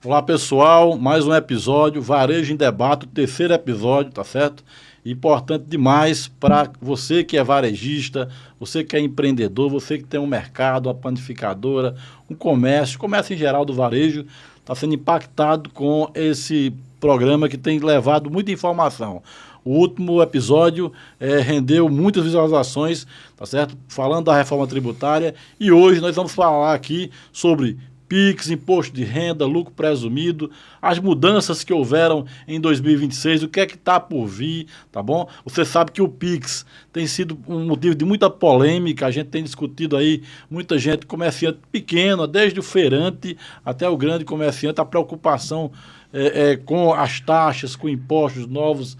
Olá pessoal, mais um episódio, Varejo em Debate, o terceiro episódio, tá certo? Importante demais para você que é varejista, você que é empreendedor, você que tem um mercado, uma panificadora, um comércio em geral do varejo, está sendo impactado com esse programa que tem levado muita informação. O último episódio rendeu muitas visualizações, tá certo? Falando da reforma tributária, e hoje nós vamos falar aqui sobre PIX, imposto de renda, lucro presumido, as mudanças que houveram em 2026, o que é que está por vir, tá bom? Você sabe que o PIX tem sido um motivo de muita polêmica, a gente tem discutido aí, muita gente, comerciante pequeno, desde o feirante até o grande comerciante, a preocupação com as taxas, com impostos novos,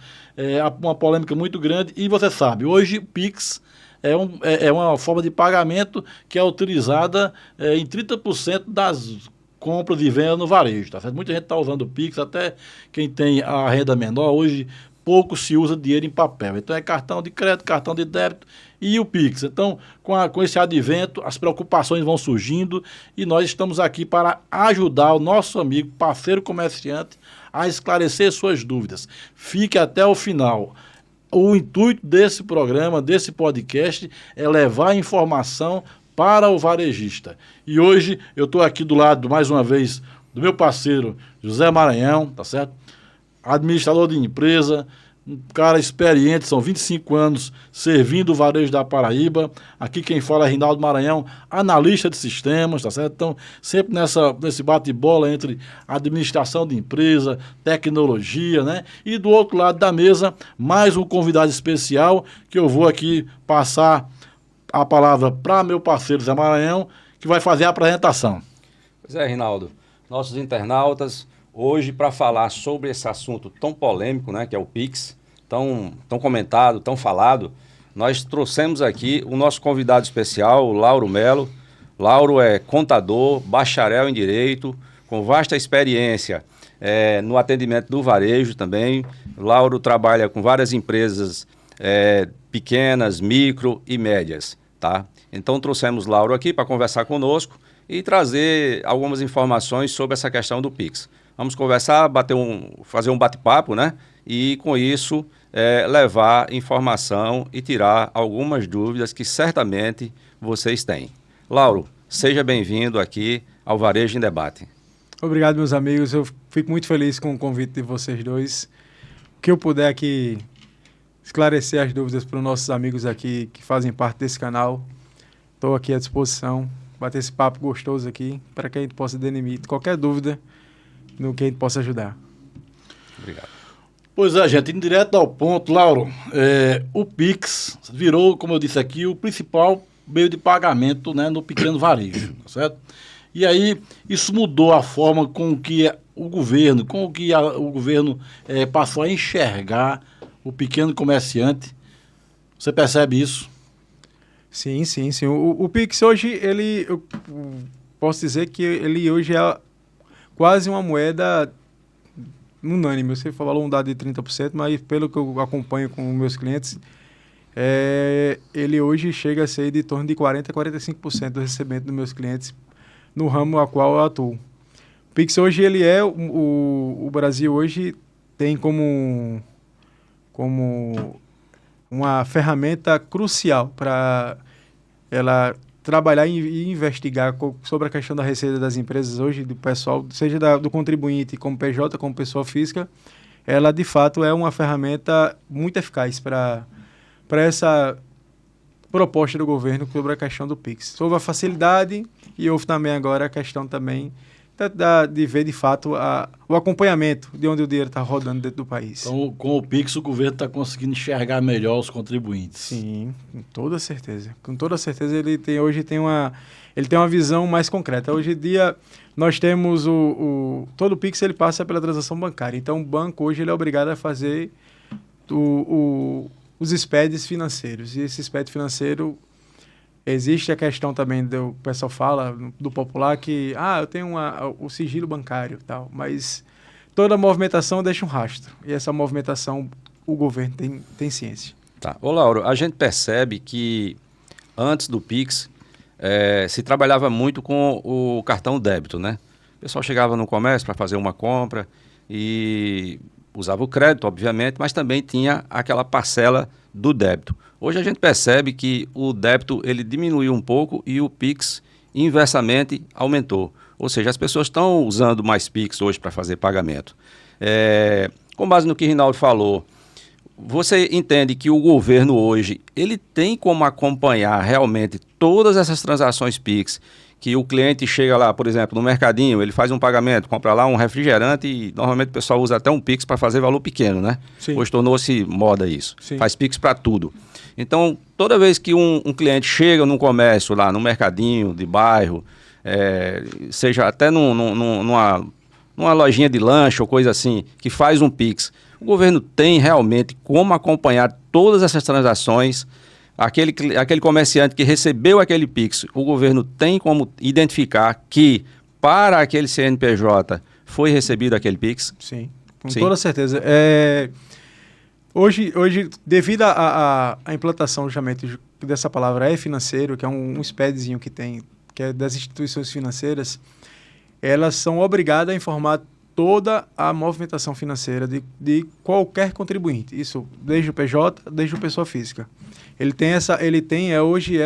uma polêmica muito grande, e você sabe, hoje o PIX é uma forma de pagamento que é utilizada em 30% das compras e vendas no varejo. Tá certo? Muita gente está usando o Pix, até quem tem a renda menor, hoje pouco se usa dinheiro em papel. Então é cartão de crédito, cartão de débito e o Pix. Então, com esse advento, as preocupações vão surgindo e nós estamos aqui para ajudar o nosso amigo, parceiro comerciante, a esclarecer suas dúvidas. Fique até o final. O intuito desse programa, desse podcast, é levar informação para o varejista. E hoje eu estou aqui do lado, mais uma vez, do meu parceiro José Maranhão, tá certo? Administrador de empresa, um cara experiente, são 25 anos servindo o varejo da Paraíba. Aqui quem fala é Rinaldo Maranhão, analista de sistemas, tá certo? Então, sempre nesse bate-bola entre administração de empresa, tecnologia, né? E do outro lado da mesa, mais um convidado especial, que eu vou aqui passar a palavra para meu parceiro Zé Maranhão, que vai fazer a apresentação. Pois é, Rinaldo. Nossos internautas, hoje, para falar sobre esse assunto tão polêmico, né, que é o PIX, tão comentado, tão falado, nós trouxemos aqui o nosso convidado especial, o Lauro Melo. Lauro é contador, bacharel em Direito, com vasta experiência no atendimento do varejo também. Lauro trabalha com várias empresas pequenas, micro e médias, tá? Então trouxemos Lauro aqui para conversar conosco e trazer algumas informações sobre essa questão do PIX. Vamos conversar, fazer um bate-papo, né? E com isso levar informação e tirar algumas dúvidas que certamente vocês têm. Lauro, seja bem-vindo aqui ao Varejo em Debate. Obrigado, meus amigos. Eu fico muito feliz com o convite de vocês dois. O que eu puder aqui esclarecer as dúvidas para os nossos amigos aqui que fazem parte desse canal, estou aqui à disposição. Bater esse papo gostoso aqui para que a gente possa definir qualquer dúvida no que a gente possa ajudar. Obrigado. Pois é, gente, indo direto ao ponto, Lauro, o PIX virou, como eu disse aqui, o principal meio de pagamento, né, no pequeno varejo, tá certo? E aí isso mudou a forma com que o governo, passou a enxergar o pequeno comerciante. Você percebe isso? Sim. O Pix hoje, eu posso dizer que ele hoje é quase uma moeda unânime. Você falou um dado de 30%, mas pelo que eu acompanho com meus clientes, ele hoje chega a ser de torno de 40% a 45% do recebimento dos meus clientes no ramo a qual eu atuo. O Pix hoje, ele o Brasil hoje tem como uma ferramenta crucial para ela trabalhar e investigar sobre a questão da receita das empresas hoje, do pessoal, seja do contribuinte como PJ, como pessoa física. Ela, de fato, é uma ferramenta muito eficaz para essa proposta do governo sobre a questão do PIX. Sobre a facilidade e houve também agora a questão também de ver, de fato, o acompanhamento de onde o dinheiro está rodando dentro do país. Então, com o PIX, o governo está conseguindo enxergar melhor os contribuintes. Sim, com toda certeza. Com toda certeza, ele tem uma visão mais concreta. Hoje em dia, nós temos todo o PIX, ele passa pela transação bancária. Então, o banco, hoje, ele é obrigado a fazer os SPEDs financeiros. E esse SPED financeiro, existe a questão também, o pessoal fala, do popular, que eu tenho o sigilo bancário e tal, mas toda movimentação deixa um rastro. E essa movimentação, o governo tem ciência. Tá. Ô, Lauro, a gente percebe que antes do PIX se trabalhava muito com o cartão débito, né? pessoal chegava no comércio para fazer uma compra e usava o crédito, obviamente, mas também tinha aquela parcela do débito. Hoje a gente percebe que o débito ele diminuiu um pouco e o Pix inversamente aumentou. Ou seja, as pessoas estão usando mais Pix hoje para fazer pagamento. Com base no que Rinaldo falou, você entende que o governo hoje ele tem como acompanhar realmente todas essas transações Pix, que o cliente chega lá, por exemplo, no mercadinho, ele faz um pagamento, compra lá um refrigerante e normalmente o pessoal usa até um Pix para fazer valor pequeno, né? Sim. Hoje tornou-se moda isso. Sim. Faz Pix para tudo. Então, toda vez que um cliente chega num comércio lá, num mercadinho de bairro, seja até numa lojinha de lanche ou coisa assim, que faz um Pix, o governo tem realmente como acompanhar todas essas transações. Aquele comerciante que recebeu aquele Pix, o governo tem como identificar que para aquele CNPJ foi recebido aquele Pix? Sim, com Sim. toda certeza. Hoje, devido à implantação justamente dessa palavra financeiro, que é um SPEDzinho que tem, que é das instituições financeiras, elas são obrigadas a informar toda a movimentação financeira de qualquer contribuinte. Isso desde o PJ, desde a pessoa física. Ele tem hoje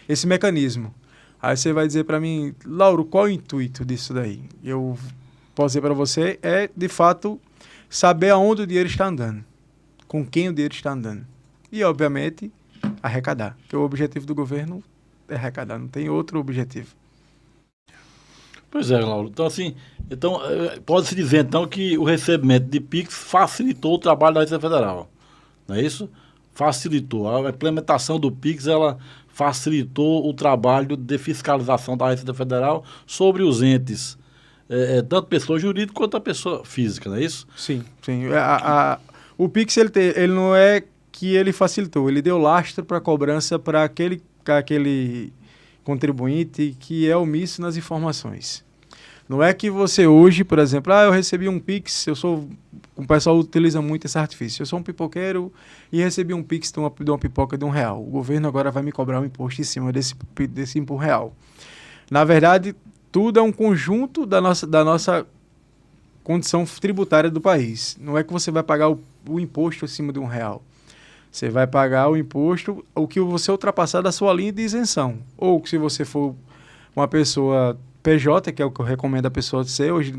esse mecanismo. Aí você vai dizer para mim, Lauro, qual é o intuito disso daí? Eu posso dizer para você, de fato saber aonde o dinheiro está andando, com quem o dinheiro está andando. E, obviamente, arrecadar. Porque o objetivo do governo é arrecadar, não tem outro objetivo. Pois é, Lauro. Então, assim, pode-se dizer, então, que o recebimento de Pix facilitou o trabalho da Receita Federal. Não é isso? Facilitou. A implementação do Pix, ela facilitou o trabalho de fiscalização da Receita Federal sobre os entes, tanto pessoa jurídica quanto a pessoa física, não é isso? Sim, sim. O Pix, ele não é que ele facilitou, ele deu lastro para a cobrança para aquele contribuinte que é omisso nas informações. Não é que você hoje, por exemplo, eu recebi um Pix, o pessoal utiliza muito esse artifício. Eu sou um pipoqueiro e recebi um Pix de uma pipoca de R$1. O governo agora vai me cobrar um imposto em cima desse R$1. Na verdade, tudo é um conjunto da nossa condição tributária do país. Não é que você vai pagar o imposto acima de R$1. Você vai pagar o imposto, o que você ultrapassar da sua linha de isenção. Ou se você for uma pessoa PJ, que é o que eu recomendo a pessoa ser hoje,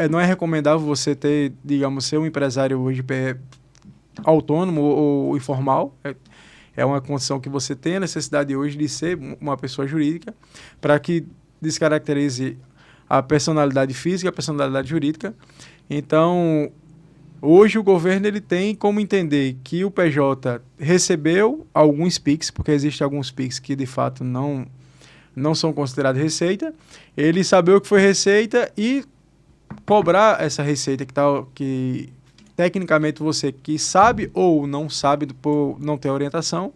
não é recomendável você ter, digamos, ser um empresário hoje autônomo ou informal. É uma condição que você tem a necessidade hoje de ser uma pessoa jurídica para que descaracterize a personalidade física, a personalidade jurídica. Então, hoje o governo ele tem como entender que o PJ recebeu alguns PIX, porque existem alguns PIX que de fato não são considerados receita, ele saber o que foi receita e cobrar essa receita que tecnicamente você que sabe ou não sabe, por não ter orientação,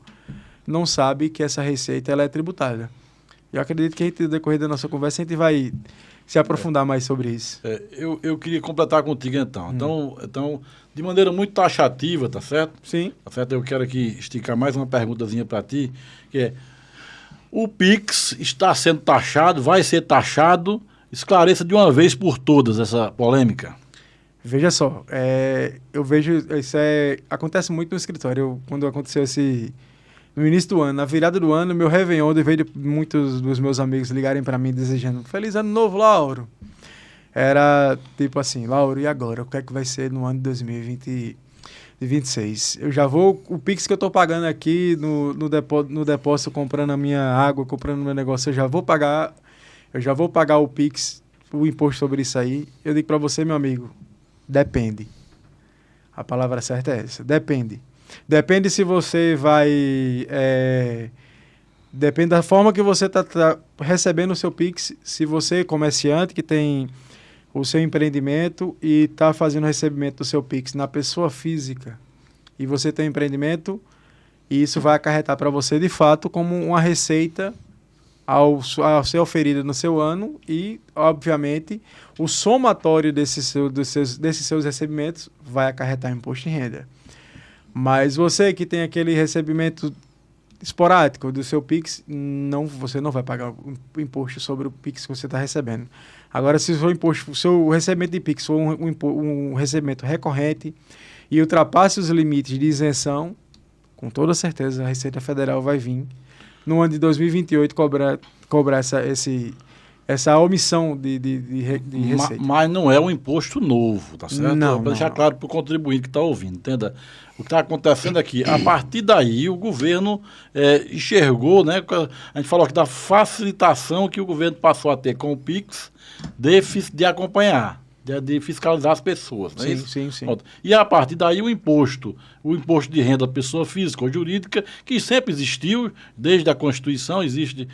não sabe que essa receita ela é tributária. Eu acredito que no decorrer da nossa conversa a gente vai se aprofundar mais sobre isso. Eu queria completar contigo então. Então, de maneira muito taxativa, tá certo? Sim. Tá certo? Eu quero aqui esticar mais uma perguntazinha para ti, que é: o Pix está sendo taxado, vai ser taxado? Esclareça de uma vez por todas essa polêmica. Veja só, eu vejo, isso acontece muito no escritório. Quando aconteceu no início do ano, na virada do ano, meu Réveillon, de muitos dos meus amigos ligarem para mim desejando Feliz Ano Novo, Lauro. Era tipo assim, Lauro, e agora? O que é que vai ser no ano de 2026? Eu já vou, o Pix que eu estou pagando aqui no depósito, comprando a minha água, comprando o meu negócio, eu já vou pagar o Pix, o imposto sobre isso aí. Eu digo para você, meu amigo, depende. A palavra certa é essa, depende. Depende se você vai... depende da forma que você está recebendo o seu Pix. Se você é comerciante que tem o seu empreendimento e está fazendo o recebimento do seu Pix na pessoa física e você tem um empreendimento, e isso vai acarretar para você, de fato, como uma receita ao ser oferida no seu ano e, obviamente, o somatório desses seus recebimentos vai acarretar imposto em renda. Mas você que tem aquele recebimento esporádico do seu Pix, você não vai pagar o imposto sobre o Pix que você está recebendo. Agora, se o seu recebimento de Pix for um recebimento recorrente e ultrapasse os limites de isenção, com toda certeza a Receita Federal vai vir no ano de 2028 cobrar essa omissão de receita. Mas não é um imposto novo, tá certo? Não, Para deixar claro para o contribuinte que está ouvindo, entenda. O que está acontecendo aqui, a partir daí o governo enxergou, né? A gente falou aqui da facilitação que o governo passou a ter com o Pix de acompanhar, de fiscalizar as pessoas, não é isso? Sim. Pronto. E a partir daí o imposto de renda da pessoa física ou jurídica, que sempre existiu, desde a Constituição, existe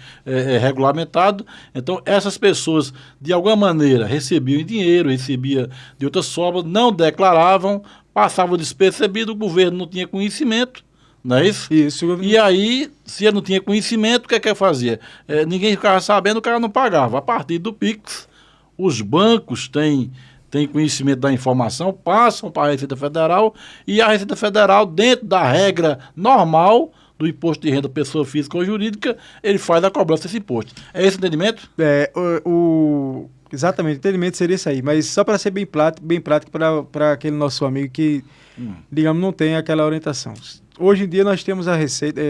regulamentado. Então, essas pessoas, de alguma maneira, recebiam dinheiro, recebiam de outras formas, não declaravam, passavam despercebido, o governo não tinha conhecimento, não é isso? Isso. E aí, se ele não tinha conhecimento, o que é que ele fazia? Ninguém ficava sabendo, o cara não pagava. A partir do Pix, os bancos têm conhecimento da informação, passam para a Receita Federal e a Receita Federal, dentro da regra normal do imposto de renda pessoa física ou jurídica, ele faz a cobrança desse imposto. É esse o entendimento? Exatamente, o entendimento seria isso aí. Mas só para ser bem prático para aquele nosso amigo que, digamos, não tem aquela orientação. Hoje em dia nós temos a Receita...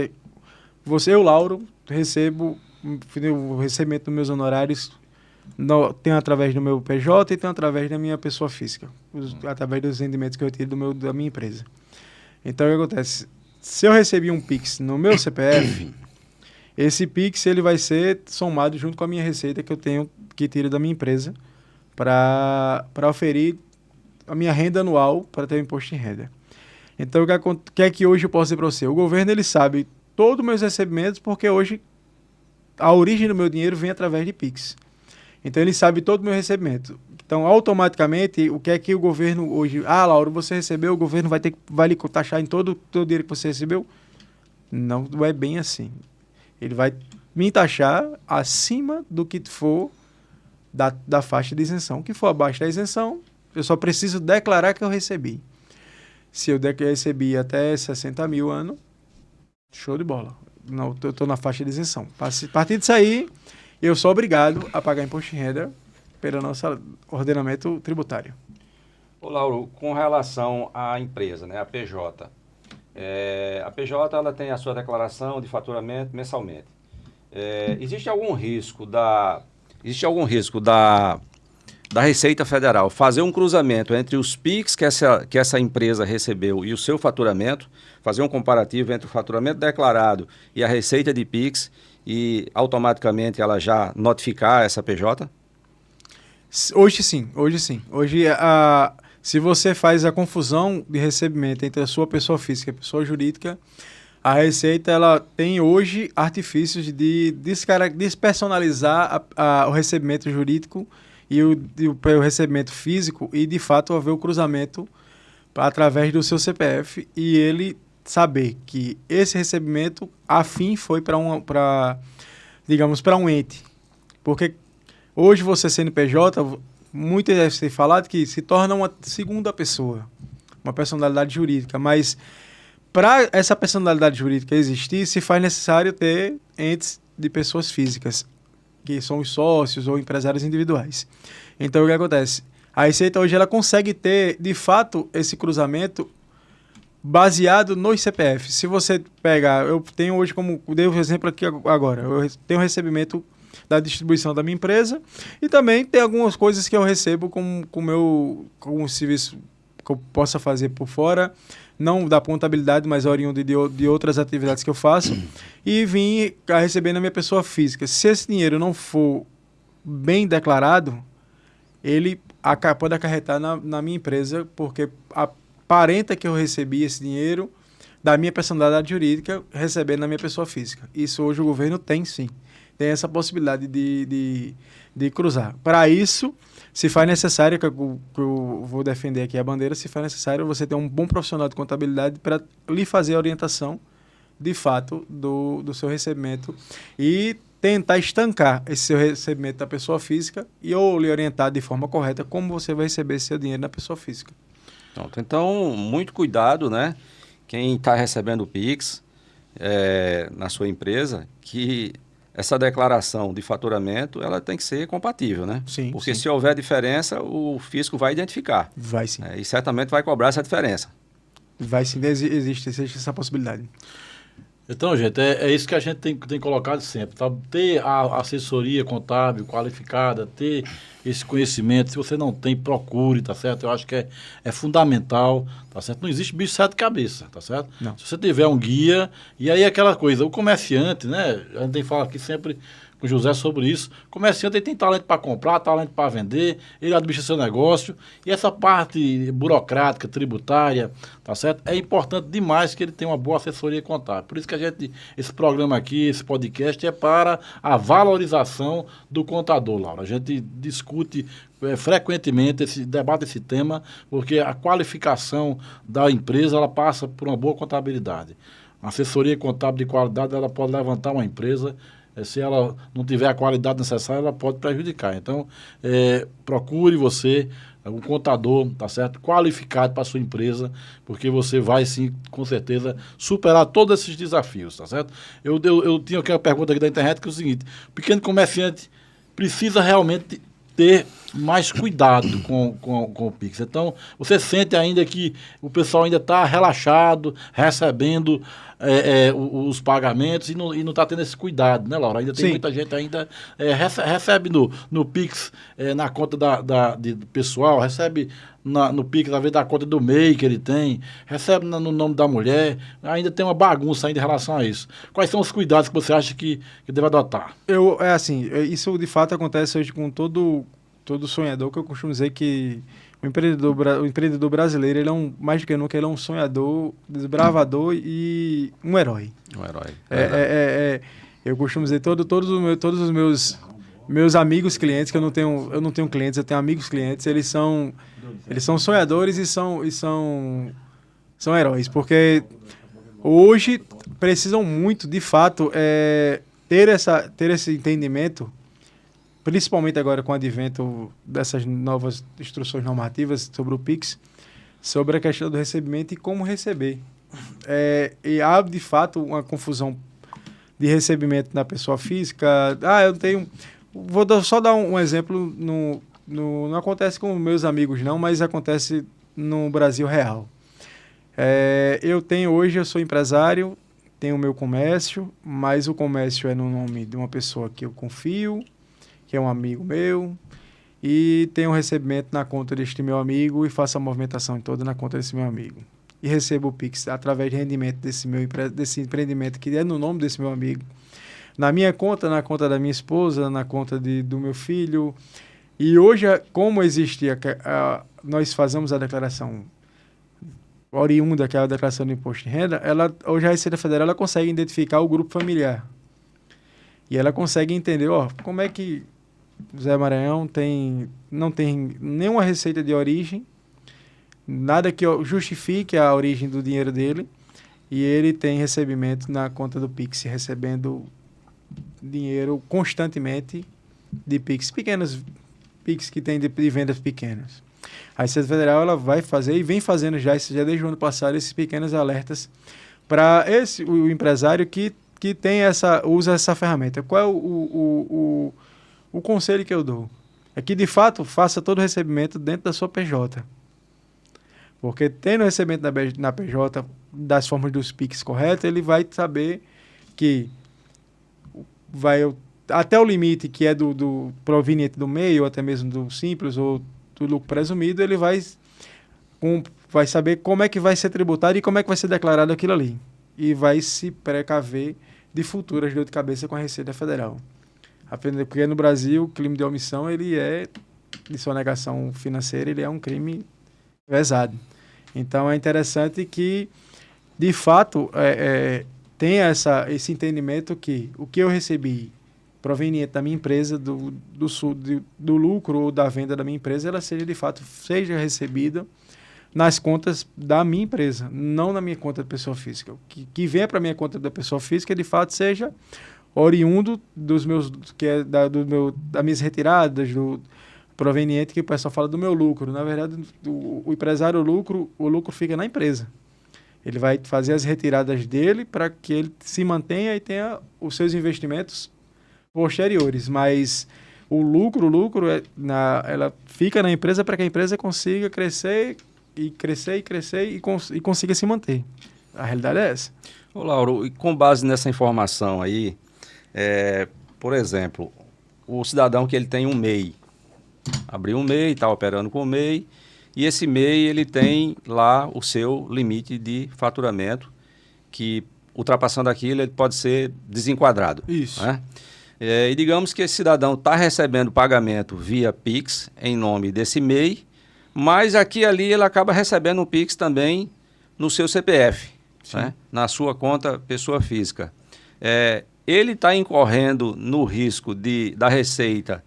eu, Lauro, recebo o recebimento dos meus honorários tenho através do meu PJ e tenho através da minha pessoa física, através dos rendimentos que eu tiro da minha empresa. Então, o que acontece? Se eu recebi um Pix no meu CPF, esse Pix ele vai ser somado junto com a minha receita que tiro da minha empresa para oferir a minha renda anual para ter o imposto de renda. Então, o que é que hoje eu posso dizer para você? O governo ele sabe todos os meus recebimentos porque hoje a origem do meu dinheiro vem através de Pix. Então, ele sabe todo o meu recebimento. Então, automaticamente, o que é que o governo hoje... Lauro, você recebeu, o governo vai lhe taxar em todo o dinheiro que você recebeu? Não é bem assim. Ele vai me taxar acima do que for da faixa de isenção. O que for abaixo da isenção, eu só preciso declarar que eu recebi. Se eu recebi até 60 mil ano, show de bola. Não, eu estou na faixa de isenção. A partir disso aí... eu sou obrigado a pagar imposto de renda pelo nosso ordenamento tributário. Ô, Lauro, com relação à empresa, né, a PJ, a PJ ela tem a sua declaração de faturamento mensalmente. Existe algum risco da Receita Federal fazer um cruzamento entre os PIX que essa empresa recebeu e o seu faturamento, fazer um comparativo entre o faturamento declarado e a receita de PIX e automaticamente ela já notificar essa PJ? Hoje sim. Hoje, se você faz a confusão de recebimento entre a sua pessoa física e a pessoa jurídica, a Receita ela tem hoje artifícios de despersonalizar o recebimento jurídico e o recebimento físico e, de fato, haver o cruzamento através do seu CPF e ele saber que esse recebimento, a fim, foi para um ente. Porque hoje você CNPJ, muito deve ser falado que se torna uma segunda pessoa, uma personalidade jurídica, mas para essa personalidade jurídica existir, se faz necessário ter entes de pessoas físicas, que são os sócios ou empresários individuais. Então, o que acontece? A Receita hoje ela consegue ter, de fato, esse cruzamento baseado nos CPF. Se você pegar, eu tenho hoje, como dei o exemplo aqui agora, eu tenho recebimento da distribuição da minha empresa e também tem algumas coisas que eu recebo com um serviço que eu possa fazer por fora, não da contabilidade, mas oriundo de outras atividades que eu faço, e vim a receber na minha pessoa física. Se esse dinheiro não for bem declarado, ele pode acarretar na minha empresa, porque aparenta que eu recebi esse dinheiro da minha personalidade jurídica recebendo na minha pessoa física. Isso hoje o governo tem, sim. Tem essa possibilidade de cruzar. Para isso, se faz necessário, que eu vou defender aqui a bandeira, se faz necessário você ter um bom profissional de contabilidade para lhe fazer a orientação, de fato, do seu recebimento e tentar estancar esse seu recebimento da pessoa física ou lhe orientar de forma correta como você vai receber seu dinheiro na pessoa física. Então, muito cuidado, né? Quem está recebendo o Pix, na sua empresa que essa declaração de faturamento ela tem que ser compatível, né? Sim, porque sim. se houver diferença, o fisco vai identificar. Vai sim. E certamente vai cobrar essa diferença. Vai sim, existe essa possibilidade. Então, gente, é isso que a gente tem colocado sempre, tá? Ter a assessoria contábil qualificada, ter esse conhecimento. Se você não tem, procure, tá certo? Eu acho que é fundamental, tá certo? Não existe bicho de sete cabeças, tá certo? Não. Se você tiver um guia, e aí aquela coisa, o comerciante, né? A gente tem que falar aqui sempre com o José sobre isso. O comerciante ele tem talento para comprar, talento para vender, ele administra seu negócio, e essa parte burocrática, tributária, tá certo? É importante demais que ele tenha uma boa assessoria contábil. Por isso que esse programa aqui, esse podcast é para a valorização do contador, Laura. A gente discute frequentemente, debate esse tema, porque a qualificação da empresa, ela passa por uma boa contabilidade. A assessoria contábil de qualidade, ela pode levantar uma empresa. Se ela não tiver a qualidade necessária, ela pode prejudicar. Então, procure você, um contador, tá certo? Qualificado para a sua empresa, porque você vai, sim, com certeza, superar todos esses desafios, tá certo? Eu tinha aqui uma pergunta aqui da internet, que é o seguinte: o pequeno comerciante precisa realmente ter mais cuidado com o Pix. Então, você sente ainda que o pessoal ainda está relaxado, recebendo os pagamentos e não está tendo esse cuidado, né, Laura? Ainda tem muita gente ainda recebe no Pix, na conta do pessoal, recebe no Pix, às vezes, da conta do MEI que ele tem, recebe no nome da mulher, ainda tem uma bagunça ainda em relação a isso. Quais são os cuidados que você acha que deve adotar? Isso de fato acontece hoje com todo sonhador, que eu costumo dizer que o empreendedor brasileiro, ele é mais do que nunca, ele é um sonhador, desbravador e um herói. Um herói. Eu costumo dizer, todos os meus amigos clientes, que eu não tenho clientes, eu tenho amigos clientes, eles são sonhadores e são heróis, porque hoje precisam muito, de fato, ter esse entendimento, principalmente agora com o advento dessas novas instruções normativas sobre o Pix, sobre a questão do recebimento e como receber. E há, de fato, uma confusão de recebimento da pessoa física. Eu tenho... só dar um exemplo, não acontece com meus amigos não, mas acontece no Brasil real. Eu sou empresário, tenho o meu comércio, mas o comércio é no nome de uma pessoa que eu confio, que é um amigo meu, e tenho um recebimento na conta deste meu amigo e faço a movimentação toda na conta desse meu amigo. E recebo o Pix através de rendimento desse empreendimento que é no nome desse meu amigo. Na minha conta, na conta da minha esposa, na conta do meu filho. E hoje, como existe, nós fazemos a declaração oriunda, que é a declaração do imposto de renda, hoje a Receita Federal ela consegue identificar o grupo familiar. E ela consegue entender, como é que Zé Maranhão não tem nenhuma receita de origem, nada que justifique a origem do dinheiro dele, e ele tem recebimento na conta do Pix, recebendo dinheiro constantemente de Pix, pequenos Pix que tem de vendas pequenas. A Receita Federal ela vai fazer e vem fazendo já desde o ano passado esses pequenos alertas para o empresário que usa essa ferramenta. Qual é o conselho que eu dou? É que, de fato, faça todo o recebimento dentro da sua PJ. Porque tendo o recebimento na PJ das formas dos PIX corretos, ele vai saber que até o limite que é do proveniente do MEI, ou até mesmo do Simples, ou do lucro presumido, ele vai saber como é que vai ser tributado e como é que vai ser declarado aquilo ali. E vai se precaver de futuras dor de cabeça com a Receita Federal. Porque no Brasil, o crime de omissão, de sonegação financeira, ele é um crime pesado. Então, é interessante que, de fato, tenha esse entendimento que o que eu recebi proveniente da minha empresa, do lucro ou da venda da minha empresa, ela seja recebida nas contas da minha empresa, não na minha conta de pessoa física. Que venha para a minha conta da pessoa física, de fato, seja oriundo das minhas retiradas, do proveniente, que o pessoal fala do meu lucro. Na verdade, o empresário, o lucro fica na empresa. Ele vai fazer as retiradas dele para que ele se mantenha e tenha os seus investimentos posteriores. Mas o lucro ela fica na empresa para que a empresa consiga crescer e consiga se manter. A realidade é essa. Ô, Lauro, e com base nessa informação aí, por exemplo, o cidadão que ele tem um MEI, abriu um MEI, está operando com o MEI, e esse MEI ele tem lá o seu limite de faturamento, que ultrapassando aquilo ele pode ser desenquadrado. Isso. Né? E digamos que esse cidadão está recebendo pagamento via Pix em nome desse MEI, mas aqui e ali ele acaba recebendo um Pix também no seu CPF, né? Na sua conta pessoa física. Ele está incorrendo no risco da Receita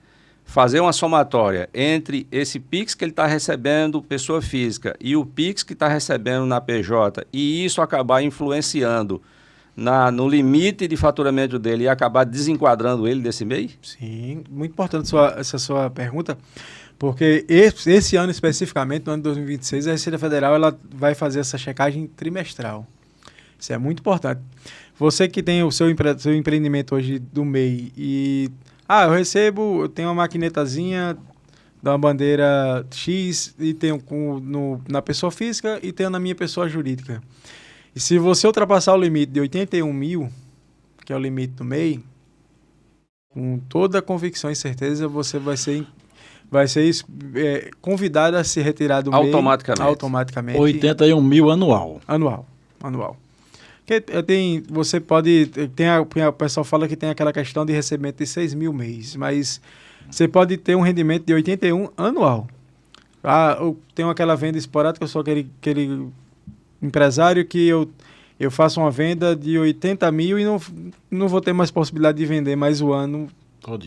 fazer uma somatória entre esse Pix que ele está recebendo pessoa física e o Pix que está recebendo na PJ, e isso acabar influenciando no limite de faturamento dele e acabar desenquadrando ele desse MEI? Sim, muito importante essa sua pergunta, porque esse ano especificamente, no ano de 2026, a Receita Federal ela vai fazer essa checagem trimestral. Isso é muito importante. Você que tem o seu empreendimento hoje do MEI e... eu tenho uma maquinetazinha da bandeira X e tenho na pessoa física e tenho na minha pessoa jurídica. E se você ultrapassar o limite de 81 mil, que é o limite do MEI, com toda a convicção e certeza, você vai ser convidado a se retirar do MEI automaticamente. 81 mil anual. Anual. O pessoal fala que tem aquela questão de recebimento de 6 mil mês, mas você pode ter um rendimento de 81 anual. Eu tenho aquela venda esporádica, eu sou aquele empresário que eu faço uma venda de 80 mil e não vou ter mais possibilidade de vender mais o ano todo.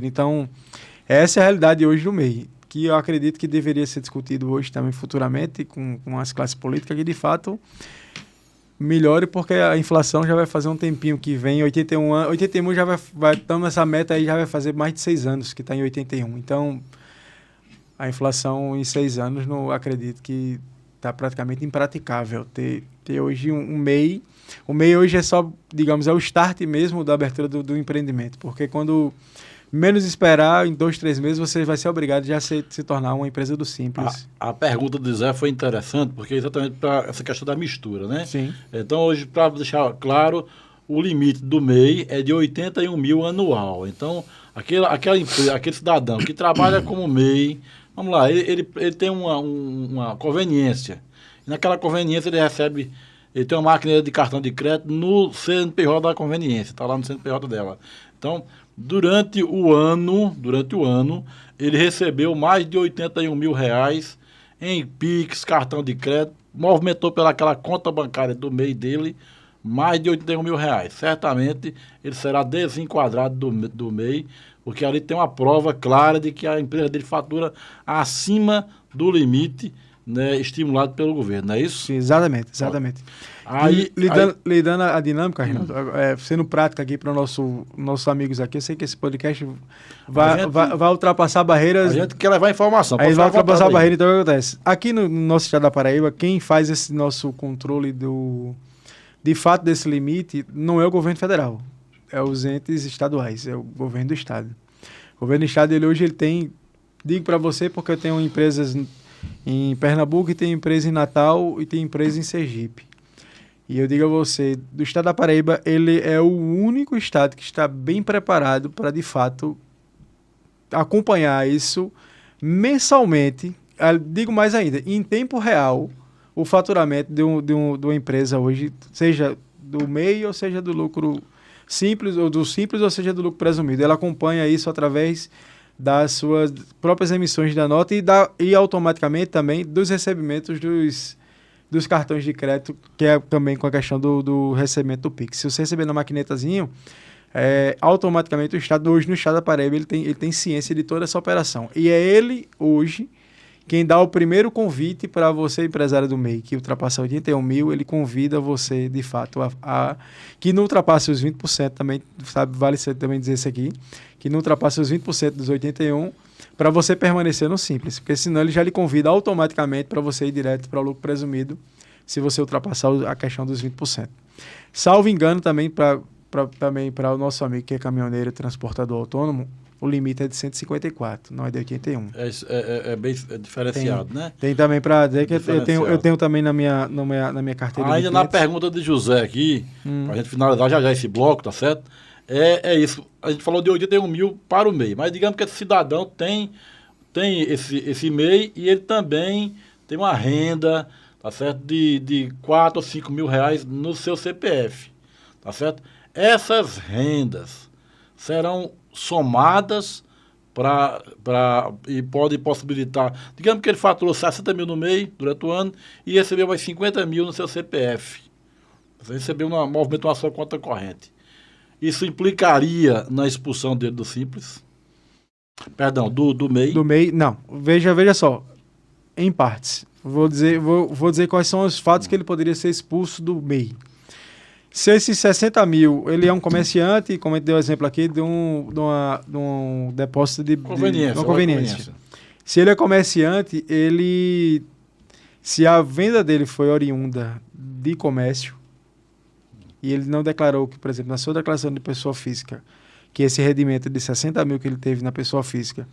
Então, essa é a realidade hoje do MEI, que eu acredito que deveria ser discutido hoje também futuramente com as classes políticas, que de fato melhore, porque a inflação já vai fazer um tempinho que vem, 81 já vai estamos nessa meta aí, já vai fazer mais de 6 anos que está em 81. Então, a inflação em 6 anos, não acredito que está praticamente impraticável ter hoje um MEI. O MEI hoje é só, digamos, é o start mesmo da abertura do empreendimento, porque quando menos esperar, em 2, 3 meses, você vai ser obrigado já a se tornar uma empresa do Simples. A pergunta do Zé foi interessante, porque é exatamente para essa questão da mistura, né? Sim. Então, hoje, para deixar claro, o limite do MEI é de 81 mil anual. Então, aquele cidadão que trabalha como MEI, vamos lá, ele tem uma conveniência. E naquela conveniência ele tem uma máquina de cartão de crédito no CNPJ da conveniência, está lá no CNPJ dela. Então, durante o ano, ele recebeu mais de 81 mil reais em Pix, cartão de crédito, movimentou pelaquela conta bancária do MEI dele, mais de 81 mil reais. Certamente, ele será desenquadrado do MEI, porque ali tem uma prova clara de que a empresa dele fatura acima do limite, né, estimulado pelo governo, não é isso? Sim, exatamente. Aí, lidando a dinâmica, Renato, sendo prática aqui para nossos amigos aqui, eu sei que esse podcast vai ultrapassar barreiras. A gente quer levar informação. Aí vai ultrapassar a barreira, então o que acontece? Aqui no nosso estado da Paraíba, quem faz esse nosso controle de fato desse limite não é o governo federal, é os entes estaduais, é o governo do estado. O governo do estado, ele tem, digo para você porque eu tenho empresas em Pernambuco, e tem empresa em Natal e tem empresa em Sergipe. E eu digo a você, do estado da Paraíba, ele é o único estado que está bem preparado para, de fato, acompanhar isso mensalmente. Digo mais ainda, em tempo real, o faturamento de uma empresa hoje, seja do MEI ou seja do lucro simples, ou seja do lucro presumido. Ela acompanha isso através das suas próprias emissões da nota e automaticamente também dos recebimentos dos cartões de crédito, que é também com a questão do recebimento do Pix. Se você receber na maquinetazinho, automaticamente o Estado, hoje no Estado da Paraíba, ele tem ciência de toda essa operação. E é ele, hoje, quem dá o primeiro convite para você, empresário do MEI, que ultrapassa 81 mil, ele convida você, de fato, que não ultrapasse os 20% também, sabe, vale também dizer isso aqui, que não ultrapasse os 20% dos 81, para você permanecer no Simples, porque senão ele já lhe convida automaticamente para você ir direto para o lucro presumido, se você ultrapassar a questão dos 20%. Salvo engano, também para o nosso amigo que é caminhoneiro e transportador autônomo, o limite é de 154, não é de 81. É bem diferenciado, né? Tem também para dizer que eu tenho também na minha carteira. Ainda na pergunta de José aqui, para a gente finalizar já esse bloco, tá certo? É isso. A gente falou de 81 mil para o MEI, mas digamos que esse cidadão tem esse MEI e ele também tem uma renda, tá certo? De 4 ou 5 mil reais no seu CPF, tá certo? Essas rendas serão somadas e pode possibilitar, digamos que ele faturou 60 mil no MEI durante o ano e recebeu mais 50 mil no seu CPF. Você recebeu um movimento na sua conta corrente. Isso implicaria na expulsão dele do Simples? Perdão, do MEI? Do MEI, não. Veja só, em partes. Vou dizer quais são os fatos que ele poderia ser expulso do MEI. Se esses 60 mil, ele é um comerciante, como a gente deu exemplo aqui, de um depósito de conveniência. Se ele é comerciante, se a venda dele foi oriunda de comércio, e ele não declarou que, por exemplo, na sua declaração de pessoa física, que esse rendimento de 60 mil que ele teve na pessoa física,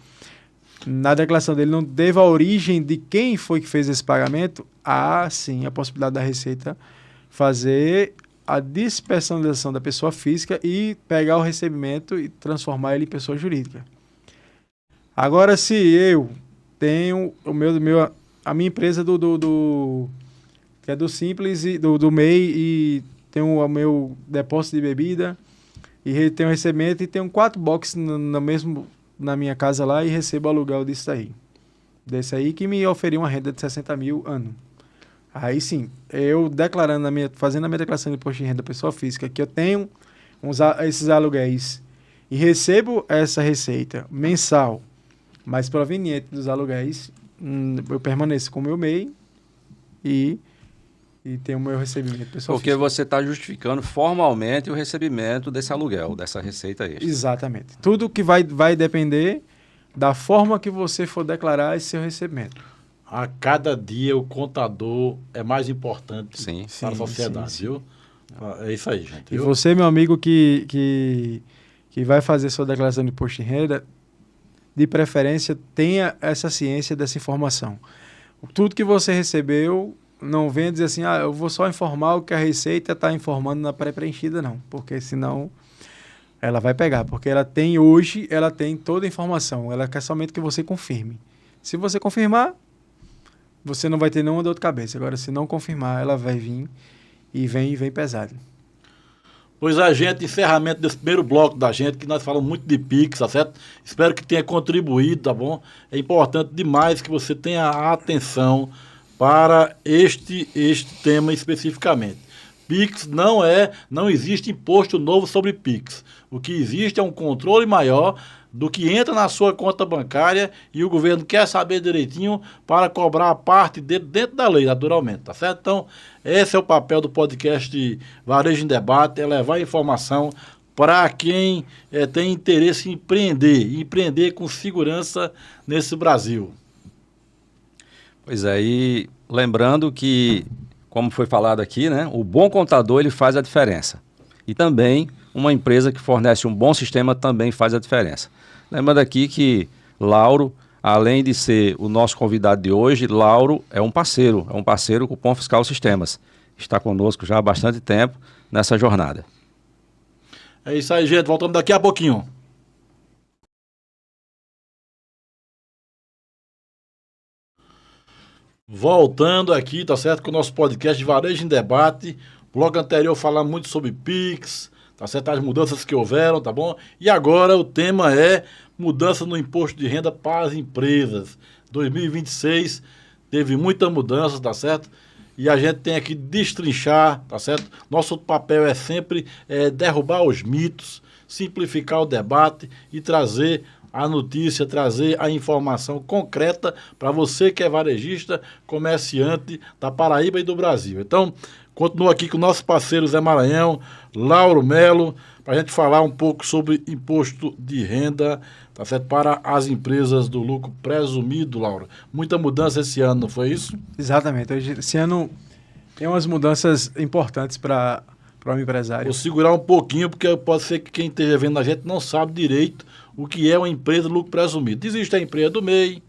na declaração dele não teve a origem de quem foi que fez esse pagamento, há sim a possibilidade da Receita fazer a despersonalização da pessoa física e pegar o recebimento e transformar ele em pessoa jurídica. Agora, se eu tenho a minha empresa que é do Simples e do MEI e tenho o meu depósito de bebida e tenho recebimento e tenho 4 boxes na minha casa lá e recebo aluguel disso aí. Desse aí que me oferiu uma renda de 60 mil ano. Aí sim, eu fazendo a minha declaração de imposto de renda pessoa física, que eu tenho esses aluguéis e recebo essa receita mensal, mas proveniente dos aluguéis, eu permaneço com o meu MEI e tenho o meu recebimento pessoal física. Porque você está justificando formalmente o recebimento desse aluguel, dessa receita extra. Exatamente. Tudo que vai depender da forma que você for declarar esse seu recebimento. A cada dia o contador é mais importante para a sociedade, viu? É isso aí, gente. E você, meu amigo, que vai fazer sua declaração de imposto de renda, de preferência, tenha essa ciência dessa informação. Tudo que você recebeu, não venha dizer assim, eu vou só informar o que a Receita está informando na pré-preenchida, não. Porque senão ela vai pegar. Porque ela tem toda a informação. Ela quer somente que você confirme. Se você confirmar, você não vai ter nenhuma dor de cabeça. Agora, se não confirmar, ela vai vir e vem pesado. Pois a gente, encerramento desse primeiro bloco da gente, que nós falamos muito de Pix, tá certo? Espero que tenha contribuído, tá bom? É importante demais que você tenha atenção para este tema especificamente. Pix não existe imposto novo sobre Pix. O que existe é um controle maior do que entra na sua conta bancária e o governo quer saber direitinho para cobrar a parte dentro da lei, naturalmente, tá certo? Então, esse é o papel do podcast Varejo em Debate, é levar informação para quem tem interesse em empreender com segurança nesse Brasil. Pois é, e lembrando que, como foi falado aqui, né, o bom contador ele faz a diferença. E também uma empresa que fornece um bom sistema também faz a diferença. Lembrando aqui que Lauro, além de ser o nosso convidado de hoje, Lauro é um parceiro com o Cupom Fiscal Sistemas. Está conosco já há bastante tempo nessa jornada. É isso aí, gente. Voltamos daqui a pouquinho. Voltando aqui, tá certo? Com o nosso podcast de Varejo em Debate. O bloco anterior falamos muito sobre Pix, tá certo? As mudanças que houveram, tá bom? E agora o tema é mudança no imposto de renda para as empresas. 2026 teve muita mudança, tá certo? E a gente tem aqui destrinchar, tá certo? Nosso papel é sempre derrubar os mitos, simplificar o debate e trazer a notícia, trazer a informação concreta para você que é varejista, comerciante da Paraíba e do Brasil. Então, continuo aqui com o nosso parceiro Zé Maranhão, Lauro Melo, para a gente falar um pouco sobre imposto de renda, tá certo? Para as empresas do lucro presumido, Lauro. Muita mudança esse ano, não foi isso? Exatamente. Esse ano Tem umas mudanças importantes para o empresário. Vou segurar um pouquinho, porque pode ser que quem esteja vendo a gente não sabe direito o que é uma empresa de lucro presumido. Existe a empresa do MEI,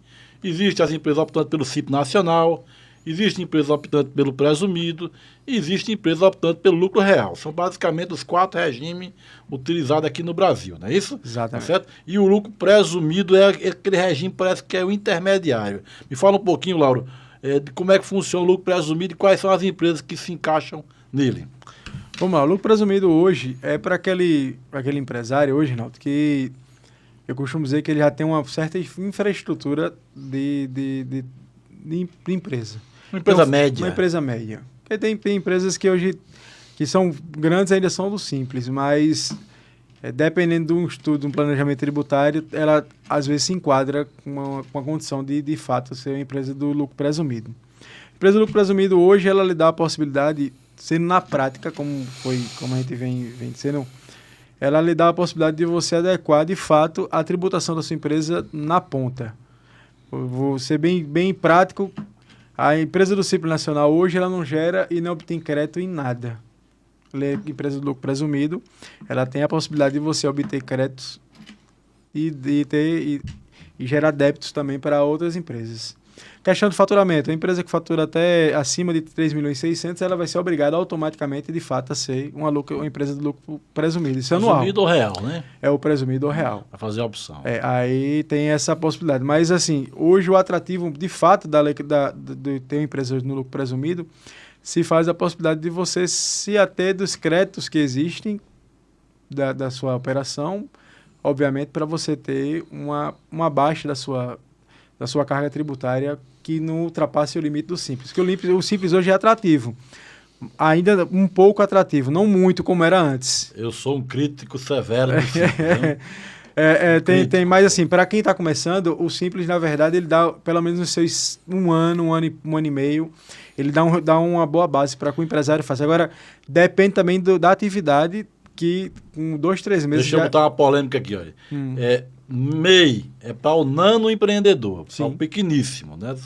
existe as empresas optantes pelo Simples Nacional, existe empresas optantes pelo presumido, e existe empresas optantes pelo lucro real. São basicamente os 4 regimes utilizados aqui no Brasil, não é isso? Exatamente. Tá certo? E o lucro presumido é aquele regime, parece que é o intermediário. Me fala um pouquinho, Lauro, de como é que funciona o lucro presumido e quais são as empresas que se encaixam nele. Vamos lá, o lucro presumido hoje é para aquele empresário, hoje, Rinaldo, que eu costumo dizer que ele já tem uma certa infraestrutura de empresa. Uma empresa Então, média. Uma empresa média. Porque tem empresas que hoje, que são grandes, ainda são do simples, mas dependendo de um estudo, de um planejamento tributário, ela às vezes se enquadra com uma condição de fato ser uma empresa do lucro presumido. A empresa do lucro presumido hoje, ela lhe dá a possibilidade, sendo na prática, como a gente vem sendo, ela lhe dá a possibilidade de você adequar de fato a tributação da sua empresa na ponta. Vou ser bem prático. A empresa do Simples Nacional hoje ela não gera e não obtém crédito em nada. A empresa do lucro presumido, ela tem a possibilidade de você obter créditos e gerar débitos também para outras empresas. Questão de faturamento. A empresa que fatura até acima de 3.600.000, ela vai ser obrigada automaticamente, de fato, a ser uma empresa de lucro presumido. Isso é anual. Presumido ou real, né? É o presumido ou real. Para fazer a opção. Aí tem essa possibilidade. Mas, assim, hoje o atrativo, de fato, de ter uma empresa no lucro presumido, se faz a possibilidade de você se ater dos créditos que existem da sua operação, obviamente, para você ter uma baixa da sua carga tributária que não ultrapasse o limite do Simples. Porque o Simples hoje é atrativo. Ainda um pouco atrativo, não muito como era antes. Eu sou um crítico severo do Simples. Tem mais assim, para quem está começando, o Simples, na verdade, ele dá pelo menos nos seus um ano e meio, ele dá uma boa base para que o empresário faça. Agora, depende também da atividade, que com 2, 3 meses... Deixa eu botar uma polêmica aqui, olha. MEI é para o nano empreendedor, para o pequeníssimo, né?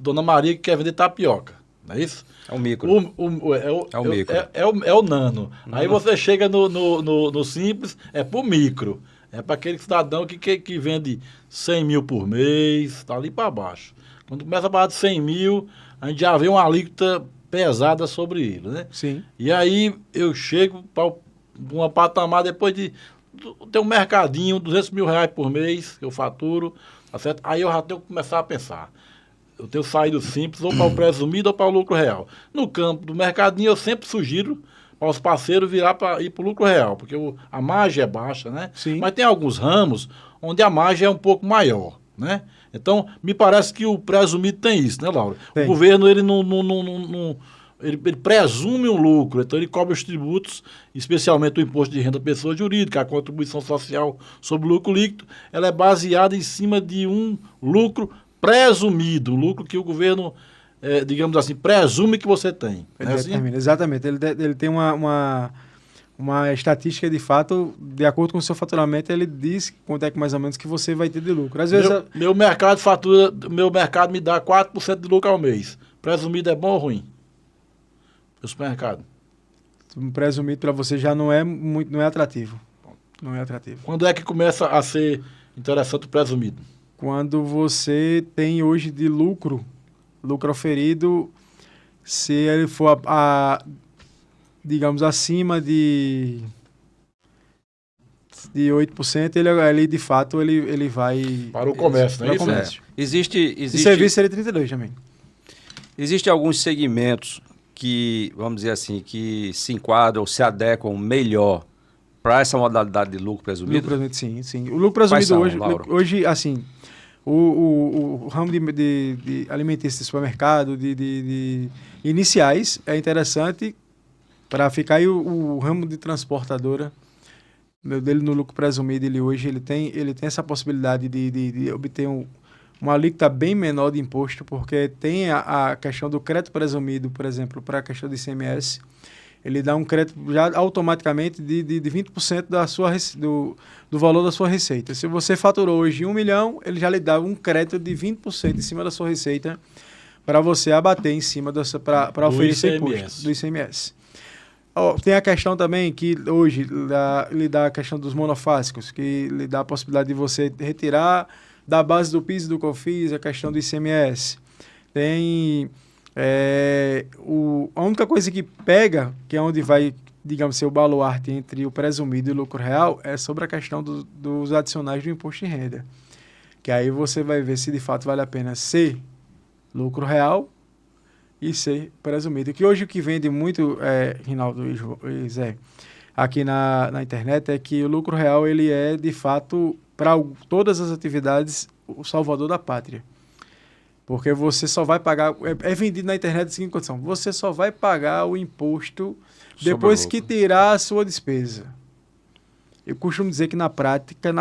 Dona Maria que quer vender tapioca, não é isso? É o micro. É o nano. Aí você chega no Simples, é para o micro. É para aquele cidadão que vende 100 mil por mês, está ali para baixo. Quando começa a falar de 100 mil, a gente já vê uma alíquota pesada sobre ele, né? Sim. E aí eu chego para uma patamar depois de ter um mercadinho, 200 mil reais por mês, que eu faturo, tá certo? Aí eu já tenho que começar a pensar. Eu tenho saído simples ou para o presumido ou para o lucro real. No campo do mercadinho eu sempre sugiro para os parceiros ir para o lucro real, porque a margem é baixa, né? Sim. Mas tem alguns ramos onde a margem é um pouco maior, né? Então, me parece que o presumido tem isso, né, Laura? Tem. O governo, ele ele presume um lucro, então ele cobra os tributos, especialmente o imposto de renda da pessoa jurídica, a contribuição social sobre o lucro líquido, ela é baseada em cima de um lucro presumido, o lucro que o governo, digamos assim, presume que você tem. Exatamente. Ele tem uma estatística de fato, de acordo com o seu faturamento, ele diz quanto é que mais ou menos que você vai ter de lucro. Às vezes meu mercado me dá 4% de lucro ao mês. Presumido é bom ou ruim? O supermercado. Um presumido para você já não é atrativo. Não é atrativo. Quando é que começa a ser interessante o presumido? Quando você tem hoje de lucro oferido, se ele for digamos, acima de 8%, ele de fato ele vai... Para o comércio, não é isso? Comércio. Existe... E serviço seria 32 também. Existem alguns segmentos que, vamos dizer assim, que se enquadram ou se adequam melhor para essa modalidade de lucro presumido? Lucro presumido, sim. O lucro presumido hoje, assim, o ramo de alimentício de supermercado, de iniciais, é interessante para ficar aí o ramo de transportadora, dele no lucro presumido, ele tem essa possibilidade de obter uma alíquota bem menor de imposto, porque tem a questão do crédito presumido, por exemplo, para a questão do ICMS, ele dá um crédito já automaticamente de 20% do valor da sua receita. Se você faturou hoje 1 milhão, ele já lhe dá um crédito de 20% em cima da sua receita para você abater em cima para oferecer imposto do ICMS. Tem a questão também que hoje lhe dá a questão dos monofásicos, que lhe dá a possibilidade de você retirar da base do PIS e do COFINS a questão do ICMS. Tem a única coisa que pega, que é onde vai, digamos, ser o baluarte entre o presumido e o lucro real, é sobre a questão dos adicionais do imposto de renda. Que aí você vai ver se de fato vale a pena ser lucro real e ser presumido. Que hoje o que vende muito, Rinaldo e Zé, aqui na internet, é que o lucro real ele é, de fato, para todas as atividades, o salvador da pátria. Porque você só vai pagar... É vendido na internet da seguinte condição: você só vai pagar o imposto depois que tirar a sua despesa. Eu costumo dizer que na prática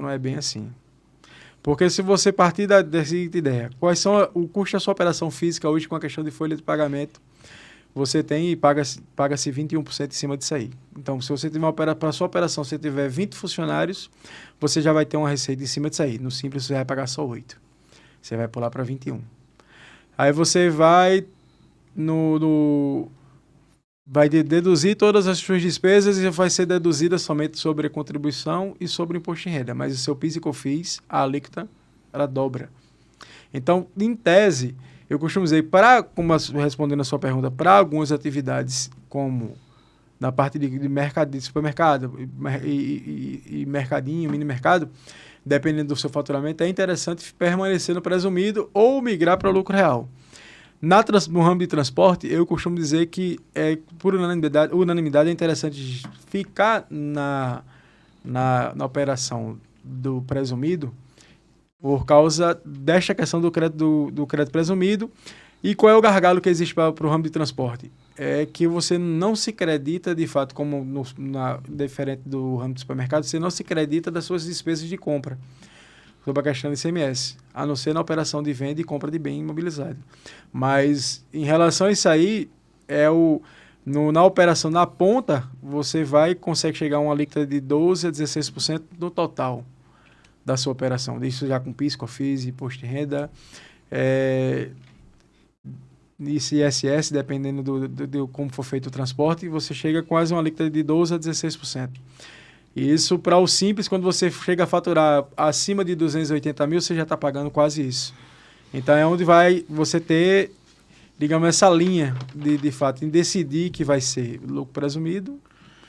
não é bem assim. Porque se você partir da seguinte ideia, quais são o custo da sua operação física hoje com a questão de folha de pagamento, você tem e paga-se 21% em cima disso aí. Então, se você tiver para a sua operação, se você tiver 20 funcionários, você já vai ter uma receita em cima disso aí. No Simples, você vai pagar só 8. Você vai pular para 21. Aí você vai vai deduzir todas as suas despesas e vai ser deduzida somente sobre a contribuição e sobre o imposto de renda. Mas o seu PIS e COFINS, a alíquota, ela dobra. Então, em tese, eu costumo dizer, respondendo a sua pergunta, para algumas atividades, como na parte de mercado, de supermercado e mercadinho, mini mercado, dependendo do seu faturamento, é interessante permanecer no presumido ou migrar para o lucro real. No ramo de transporte, eu costumo dizer que, por unanimidade, é interessante ficar na operação do presumido por causa desta questão do crédito presumido. E qual é o gargalo que existe para o ramo de transporte? É que você não se credita, de fato, como diferente do ramo de supermercado, você não se credita das suas despesas de compra sobre a questão do ICMS, a não ser na operação de venda e compra de bem imobilizado. Mas, em relação a isso aí, na operação na ponta, você consegue chegar a uma alíquota de 12% a 16% do total da sua operação. Isso já com PIS, COFINS, imposto de renda, ICSS, dependendo de como for feito o transporte, você chega quase a uma alíquota de 12% a 16%. Isso para o Simples, quando você chega a faturar acima de 280 mil, você já está pagando quase isso. Então é onde vai você ter, digamos, essa linha de fato, em decidir que vai ser lucro presumido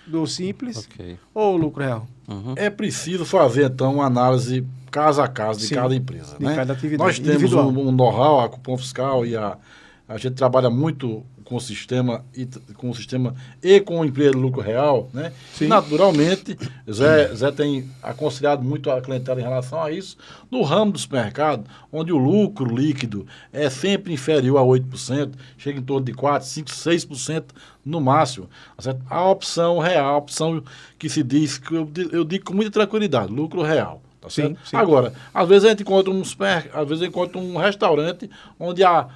do Simples ou lucro real. Uhum. É preciso fazer, então, uma análise caso a caso de cada empresa. De cada atividade. Nós temos um know-how, a cupom fiscal e a gente trabalha muito com o sistema e com a empresa de lucro real, né? Sim. Naturalmente, Zé tem aconselhado muito a clientela em relação a isso. No ramo do supermercado, onde o lucro líquido é sempre inferior a 8%, chega em torno de 4%, 5%, 6% no máximo. A opção real, a opção que se diz, que eu digo com muita tranquilidade, lucro real. Tá certo? Sim. Agora, às vezes a gente encontra um restaurante onde a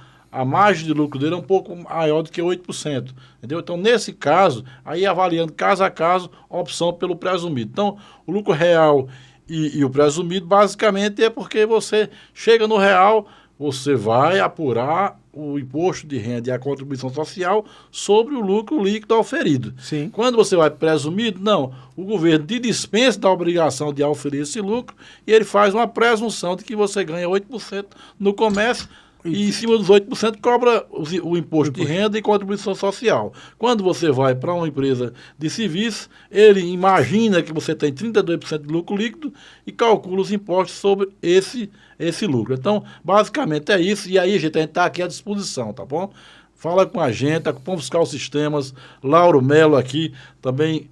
margem de lucro dele é um pouco maior do que 8%. Entendeu? Então, nesse caso, aí avaliando caso a caso, a opção pelo presumido. Então, o lucro real e o presumido, basicamente, é porque você chega no real, você vai apurar o imposto de renda e a contribuição social sobre o lucro líquido auferido. Sim. Quando você vai presumido, não. O governo te dispensa da obrigação de auferir esse lucro e ele faz uma presunção de que você ganha 8% no comércio. E em cima dos 8% cobra o imposto de renda e contribuição social. Quando você vai para uma empresa de serviço, ele imagina que você tem 32% de lucro líquido e calcula os impostos sobre esse lucro. Então, basicamente é isso. E aí, gente, a gente está aqui à disposição, tá bom? Fala com a gente, a Cupom Fiscal Sistemas, Lauro Melo aqui, também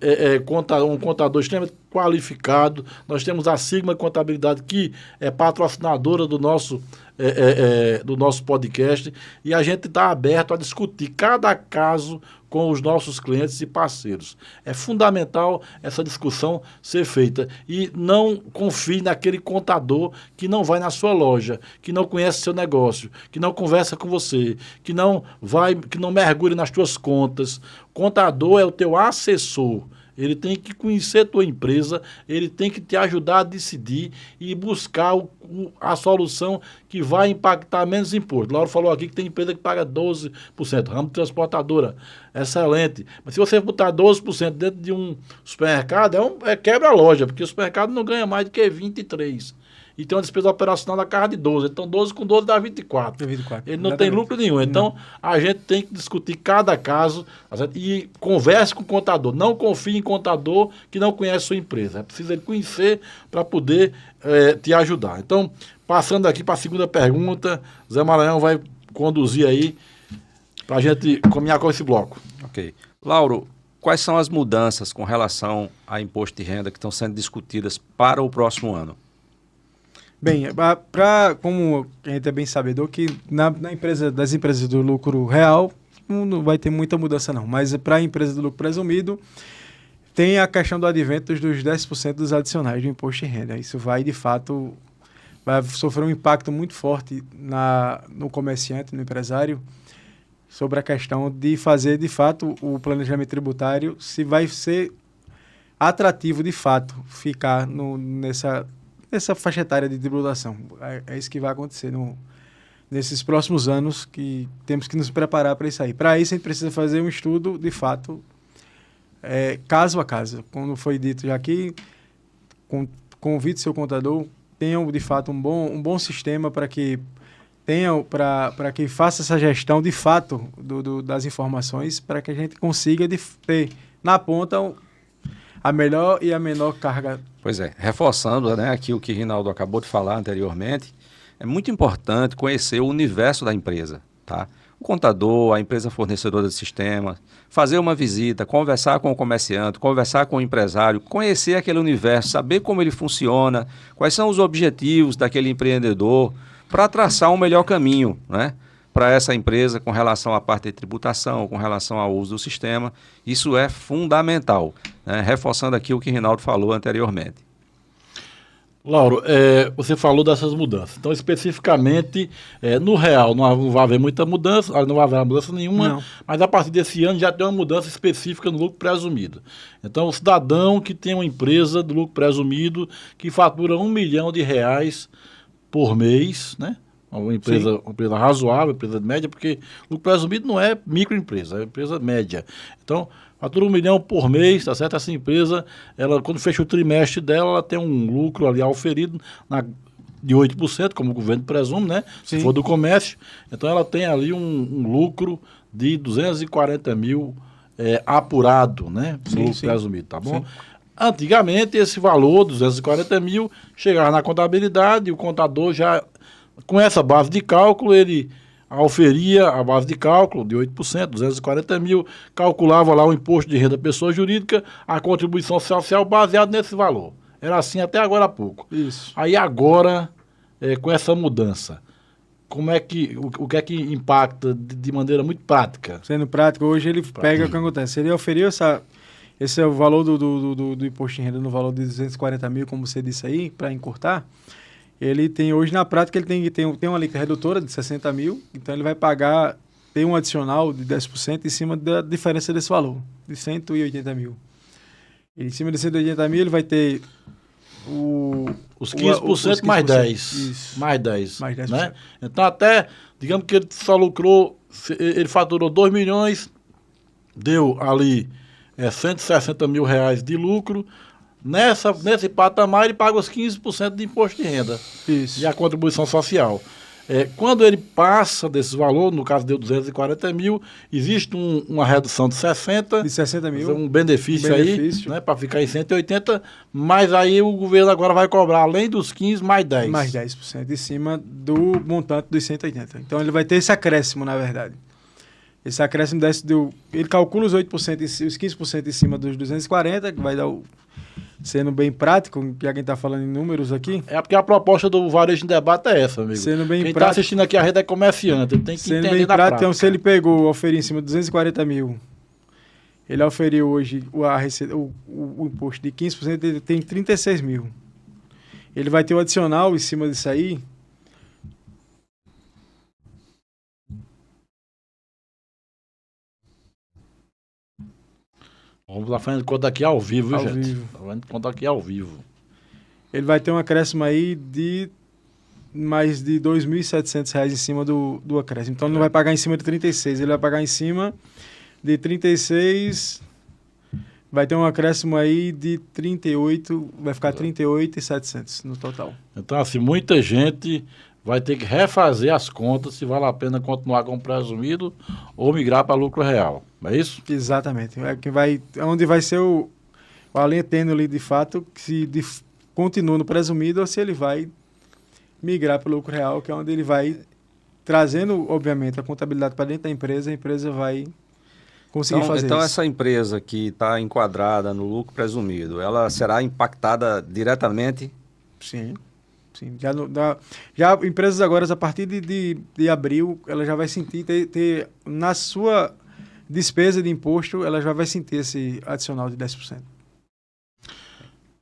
um contador extremamente qualificado. Nós temos a Sigma Contabilidade, que é patrocinadora do nosso podcast, e a gente está aberto a discutir cada caso com os nossos clientes e parceiros. É fundamental essa discussão ser feita. E não confie naquele contador que não vai na sua loja, que não conhece seu negócio, que não conversa com você, que não mergulhe nas suas contas. Contador é o teu assessor. Ele tem que conhecer a tua empresa, ele tem que te ajudar a decidir e buscar a solução que vai impactar menos imposto. Laura falou aqui que tem empresa que paga 12%, ramo de transportadora, excelente. Mas se você botar 12% dentro de um supermercado, quebra a loja, porque o supermercado não ganha mais do que 23%. E tem uma despesa operacional da casa de 12. Então, 12 com 12 dá 24. É 24. Ele não tem lucro nenhum. Então, a gente tem que discutir cada caso, tá certo? E converse com o contador. Não confie em contador que não conhece sua empresa. É preciso ele conhecer para poder te ajudar. Então, passando aqui para a segunda pergunta, Zé Maranhão vai conduzir aí para a gente caminhar com esse bloco. Ok. Lauro, quais são as mudanças com relação a imposto de renda que estão sendo discutidas para o próximo ano? Bem, como a gente é bem sabedor que das empresas do lucro real não vai ter muita mudança não, mas para a empresa do lucro presumido tem a questão do advento dos 10% dos adicionais do imposto de renda. Isso vai sofrer um impacto muito forte no comerciante, no empresário, sobre a questão de fazer de fato o planejamento tributário, se vai ser atrativo de fato ficar nessa faixa etária de tributação. É isso que vai acontecer nesses próximos anos, que temos que nos preparar para isso aí. Para isso, a gente precisa fazer um estudo, de fato, caso a caso. Como foi dito já aqui, convide seu contador, tenham, de fato, um bom sistema para que faça essa gestão, de fato, das informações, para que a gente consiga ter, na ponta, a melhor e a menor carga. Pois é, reforçando, né, aqui o que Rinaldo acabou de falar anteriormente, é muito importante conhecer o universo da empresa, tá? O contador, a empresa fornecedora de sistemas, fazer uma visita, conversar com o comerciante, conversar com o empresário, conhecer aquele universo, saber como ele funciona, quais são os objetivos daquele empreendedor, para traçar um melhor caminho, né, para essa empresa com relação à parte de tributação, com relação ao uso do sistema. Isso é fundamental, né? Reforçando aqui o que Rinaldo falou anteriormente. Lauro, você falou dessas mudanças. Então, especificamente, no real não vai haver muita mudança, não vai haver mudança nenhuma, não. Mas a partir desse ano já tem uma mudança específica no lucro presumido. Então, o cidadão que tem uma empresa do lucro presumido que fatura R$1 milhão por mês, né? Uma empresa razoável, empresa média, porque o lucro presumido não é microempresa, é empresa média. Então, fatura R$1 milhão por mês, tá certo? Essa empresa, ela, quando fecha o trimestre dela, ela tem um lucro ali auferido de 8%, como o governo presume, né? Sim. Se for do comércio. Então, ela tem ali um lucro de 240 mil apurado, né? No lucro presumido, tá bom? Sim. Antigamente, esse valor, 240 mil, chegava na contabilidade e o contador já, com essa base de cálculo, ele auferia a base de cálculo de 8%, 240 mil, calculava lá o imposto de renda da pessoa jurídica, a contribuição social baseado nesse valor. Era assim até agora há pouco. Isso. Aí agora, com essa mudança, como é que, o que é que impacta de maneira muito prática? Sendo prático, hoje ele pega o que acontece. Ele oferiu esse é o valor do imposto de renda no valor de 240 mil, como você disse aí, para encurtar. Ele tem, hoje na prática, ele tem uma alíquota redutora de 60 mil, então ele vai pagar, tem um adicional de 10% em cima da diferença desse valor, de 180 mil. E em cima de 180 mil ele vai ter os 15% mais 10%. Isso. Mais 10%. Mais 10%. Né? Então até, digamos que ele só lucrou, ele faturou 2 milhões, deu ali 160 mil reais de lucro. Nesse patamar, ele paga os 15% de imposto de renda. Isso. E a contribuição social. Quando ele passa desse valor, no caso deu 240 mil, existe uma redução de 60. De 60 mil. Um benefício aí, né, para ficar em 180, mas aí o governo agora vai cobrar, além dos 15, mais 10. Mais 10% em cima do montante dos 180. Então ele vai ter esse acréscimo, na verdade. Esse acréscimo ele calcula os 8%, os 15% em cima dos 240, que vai dar sendo bem prático, já quem está falando em números aqui. É porque a proposta do Varejo em Debate é essa, amigo. Sendo bem quem está assistindo aqui a rede é comerciante, ele tem que sendo entender bem na prática. Então, se ele oferiu em cima de 240 mil, ele oferiu hoje o imposto de 15%, ele tem 36 mil. Ele vai ter o adicional em cima disso aí. Vamos lá fazendo conta aqui ao vivo, viu, Ao gente? vivo. Fazendo conta aqui ao vivo. Ele vai ter um acréscimo aí de mais de R$ 2.700 em cima do acréscimo. Então, ele não vai pagar em cima de 36, ele vai pagar em cima de 36, vai ter um acréscimo aí de 38, vai ficar 38.700 no total. Então, assim, muita gente vai ter que refazer as contas se vale a pena continuar com o presumido ou migrar para lucro real. Não é isso? Exatamente. Onde vai ser a linha tênue ali, de fato, se continua no presumido ou se ele vai migrar para o lucro real, que é onde ele vai trazendo, obviamente, a contabilidade para dentro da empresa, a empresa vai conseguir fazer então isso. essa empresa que está enquadrada no lucro presumido, ela será impactada diretamente? Sim. Sim. Já empresas agora, a partir de abril, ela já vai sentir, ter na sua despesa de imposto, ela já vai sentir esse adicional de 10%.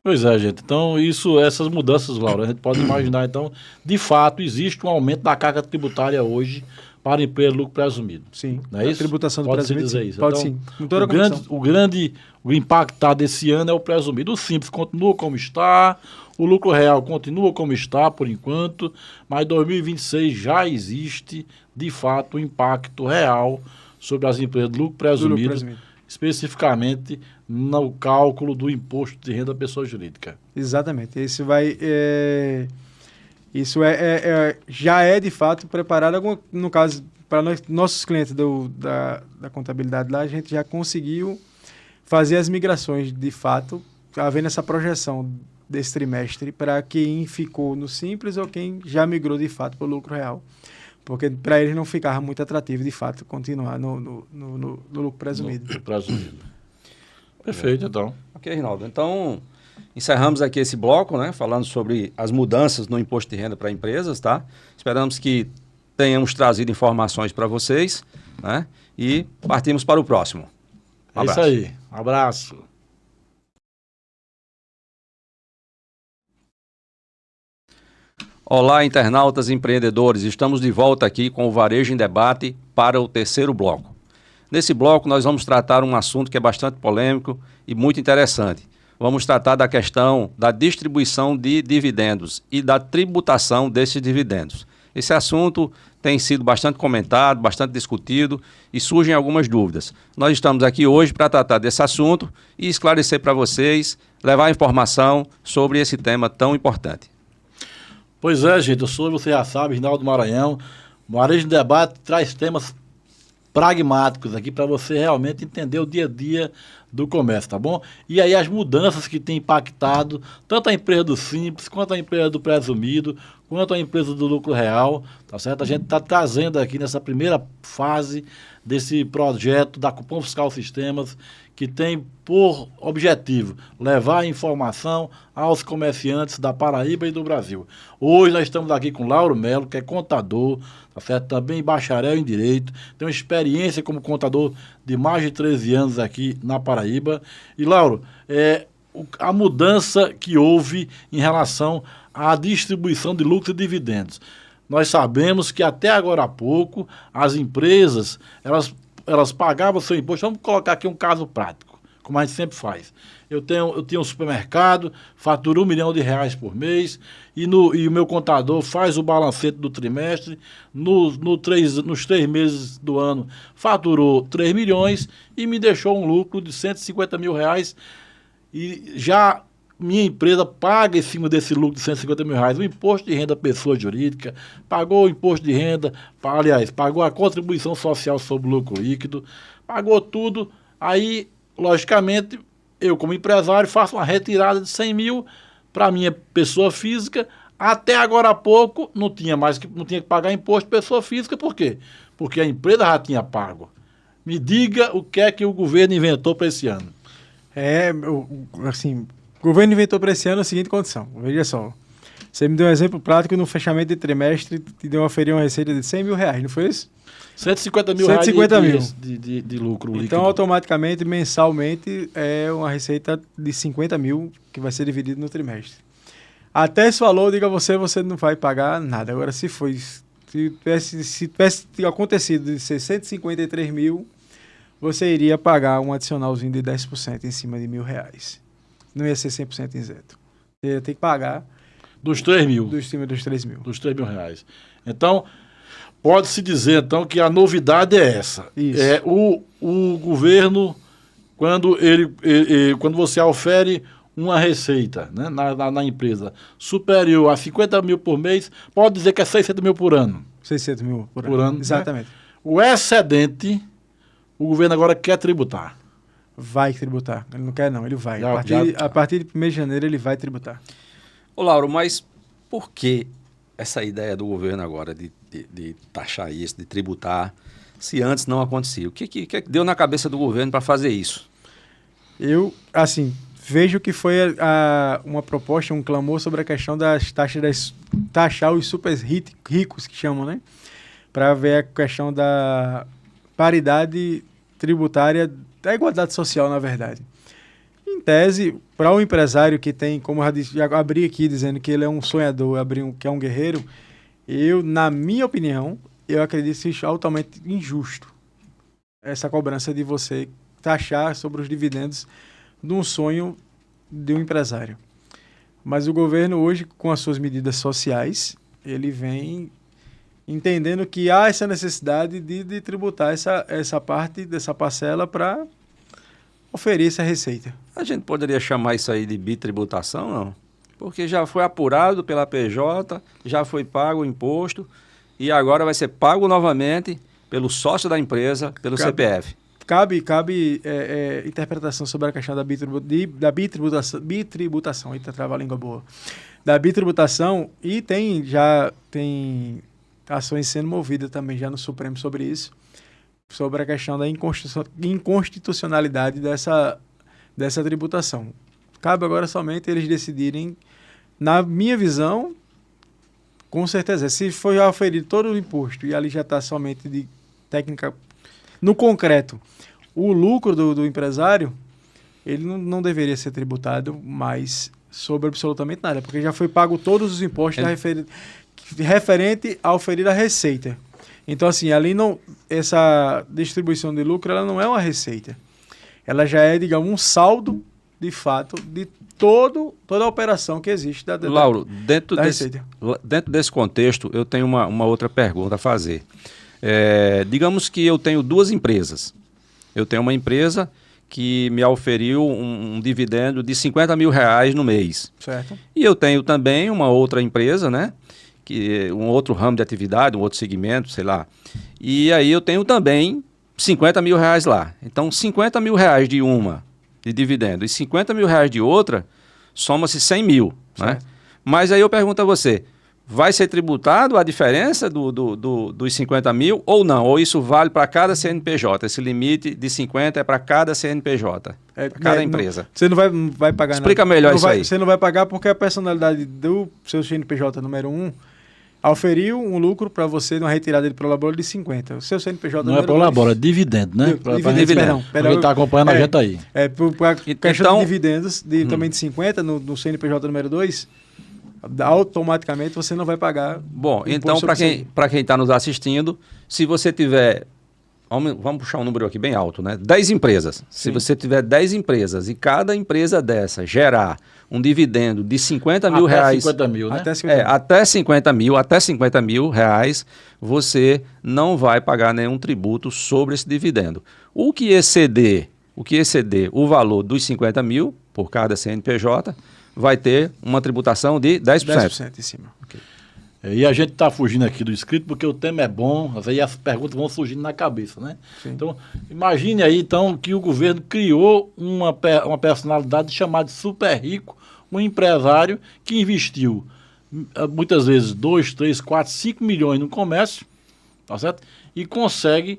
Pois é, gente. Então, essas mudanças, Laura, a gente pode imaginar, então, de fato, existe um aumento da carga tributária hoje para empresa de lucro presumido. Sim. Não é A isso? tributação do Pode-se presumido, dizer sim. isso. Pode Então, sim. Com toda a condição. o impactado esse ano é o presumido. O simples continua como está, o lucro real continua como está por enquanto, mas em 2026 já existe, de fato, um impacto real sobre as empresas de lucro presumido, especificamente no cálculo do imposto de renda da pessoa jurídica. Exatamente. Já é de fato preparado, no caso, para nossos clientes da contabilidade lá, a gente já conseguiu fazer as migrações de fato, havendo essa projeção desse trimestre para quem ficou no Simples ou quem já migrou de fato para o lucro real. Porque para eles não ficava muito atrativo, de fato, continuar no lucro presumido. No presumido. Perfeito, então. Ok, Rinaldo. Então, encerramos aqui esse bloco, né? Falando sobre as mudanças no imposto de renda para empresas, tá? Esperamos que tenhamos trazido informações para vocês, né? E partimos para o próximo. É isso aí. Um abraço. Olá, internautas e empreendedores. Estamos de volta aqui com o Varejo em Debate para o terceiro bloco. Nesse bloco, nós vamos tratar um assunto que é bastante polêmico e muito interessante. Vamos tratar da questão da distribuição de dividendos e da tributação desses dividendos. Esse assunto tem sido bastante comentado, bastante discutido e surgem algumas dúvidas. Nós estamos aqui hoje para tratar desse assunto e esclarecer para vocês, levar informação sobre esse tema tão importante. Pois é, gente, eu sou, você já sabe, Rinaldo Maranhão. O Varejo em Debate traz temas pragmáticos aqui para você realmente entender o dia a dia do comércio, tá bom? E aí as mudanças que têm impactado tanto a empresa do Simples, quanto a empresa do presumido, quanto a empresa do lucro real, tá certo? A gente está trazendo aqui nessa primeira fase desse projeto da Cupom Fiscal Sistemas, que tem por objetivo levar a informação aos comerciantes da Paraíba e do Brasil. Hoje nós estamos aqui com Lauro Melo, que é contador, tá certo? Também bacharel em Direito, tem uma experiência como contador de mais de 13 anos aqui na Paraíba. E, Lauro, a mudança que houve em relação à distribuição de lucros e dividendos. Nós sabemos que até agora há pouco as empresas, elas pagavam seu imposto. Vamos colocar aqui um caso prático, como a gente sempre faz. Eu tenho um supermercado, faturo R$1 milhão por mês, e o meu contador faz o balancete do trimestre, nos 3 meses do ano faturou 3 milhões e me deixou um lucro de R$150 mil, e já minha empresa paga em cima desse lucro de R$150 mil o imposto de renda pessoa jurídica, pagou o imposto de renda, pagou a contribuição social sobre o lucro líquido, pagou tudo. Aí, logicamente, eu como empresário faço uma retirada de 100 mil para minha pessoa física. Até agora há pouco não tinha que pagar imposto de pessoa física. Por quê? Porque a empresa já tinha pago. Me diga o que é que o governo inventou para esse ano. O governo inventou para esse ano a seguinte condição. Veja só. Você me deu um exemplo prático no fechamento de trimestre, te deu uma receita de R$100 mil, não foi isso? R$150 mil 150 mil de lucro líquido. Então, automaticamente, mensalmente, é uma receita de 50 mil que vai ser dividido no trimestre. Até esse valor, diga você não vai pagar nada. Agora, se tivesse acontecido de ser 153 mil, você iria pagar um adicionalzinho de 10% em cima de R$ 1.000. Não ia ser 100% isento. Você ia ter que pagar Dos 3 mil. dos cima dos 3 mil. Dos 3 mil reais. Então, pode-se dizer, então, que a novidade é essa. Isso. É o governo, quando quando você ofere uma receita, né, na empresa superior a 50 mil por mês, pode dizer que é 600 mil por ano. 600 mil por Por ano, né? Exatamente. O excedente, o governo agora quer tributar. Vai tributar. Ele não quer, não. Ele vai. Já- A partir de 1º de janeiro, ele vai tributar. Ô, Lauro, mas por que essa ideia do governo agora de taxar isso, de tributar, se antes não acontecia? O que deu na cabeça do governo para fazer isso? Eu, assim, vejo que foi uma proposta, um clamor sobre a questão das taxas, taxar os super ricos, que chamam, né? Para ver a questão da paridade tributária, da igualdade social, na verdade. Em tese, para um empresário que tem, como eu já abri aqui dizendo que ele é um sonhador, que é um guerreiro, na minha opinião, eu acredito que seja altamente injusto essa cobrança de você taxar sobre os dividendos de um sonho de um empresário. Mas o governo hoje, com as suas medidas sociais, ele vem entendendo que há essa necessidade de tributar essa parte dessa parcela para oferir essa receita. A gente poderia chamar isso aí de bitributação, não? Porque já foi apurado pela PJ, já foi pago o imposto e agora vai ser pago novamente pelo sócio da empresa, pelo CPF. Cabe interpretação sobre a questão da bitributação. Eita, trava a língua boa. Da bitributação, e já tem ações sendo movidas também já no Supremo sobre isso, sobre a questão da inconstitucionalidade dessa tributação. Cabe agora somente eles decidirem, na minha visão, com certeza, se for já oferido todo o imposto e ali já está somente de técnica, no concreto, o lucro do empresário, ele não deveria ser tributado mais sobre absolutamente nada, porque já foi pago todos os impostos referente a oferir a receita. Então, assim, ali essa distribuição de lucro, ela não é uma receita. Ela já é, digamos, um saldo, de fato, de toda a operação que existe Lauro, dentro receita. Dentro desse contexto, eu tenho uma outra pergunta a fazer. Digamos que eu tenho duas empresas. Eu tenho uma empresa que me oferiu um dividendo de 50 mil reais no mês. Certo. E eu tenho também uma outra empresa, né? Um outro ramo de atividade, um outro segmento, sei lá. E aí eu tenho também 50 mil reais lá. Então, 50 mil reais de uma de dividendo e 50 mil reais de outra, soma-se 100 mil. Né? Mas aí eu pergunto a você, vai ser tributado a diferença dos 50 mil ou não? Ou isso vale para cada CNPJ? Esse limite de 50 é para cada CNPJ, para cada empresa. Você não vai pagar nada. Explica melhor isso aí. Você não vai pagar porque a personalidade do seu CNPJ número 1 oferiu um lucro para você numa retirada de prolabore de 50. O seu CNPJ não é prolabore, é dividendo, né? Perdão. Ele está acompanhando a gente aí. Por questão de dividendos também de 50 no CNPJ número 2, automaticamente você não vai pagar. Bom, então para quem está nos assistindo, se você tiver, vamos puxar um número aqui bem alto, né? 10 empresas. Sim. Se você tiver 10 empresas e cada empresa dessa gerar um dividendo de 50 mil reais... 50 mil, né? Até 50 mil reais, você não vai pagar nenhum tributo sobre esse dividendo. O que exceder o valor dos 50 mil por cada CNPJ, vai ter uma tributação de 10%. 10% em cima. Okay. E a gente está fugindo aqui do escrito porque o tema é bom, aí as perguntas vão surgindo na cabeça, né? Sim. Então, imagine aí, então, que o governo criou uma personalidade chamada super rico, um empresário que investiu muitas vezes 2, 3, 4, 5 milhões no comércio, tá certo? E consegue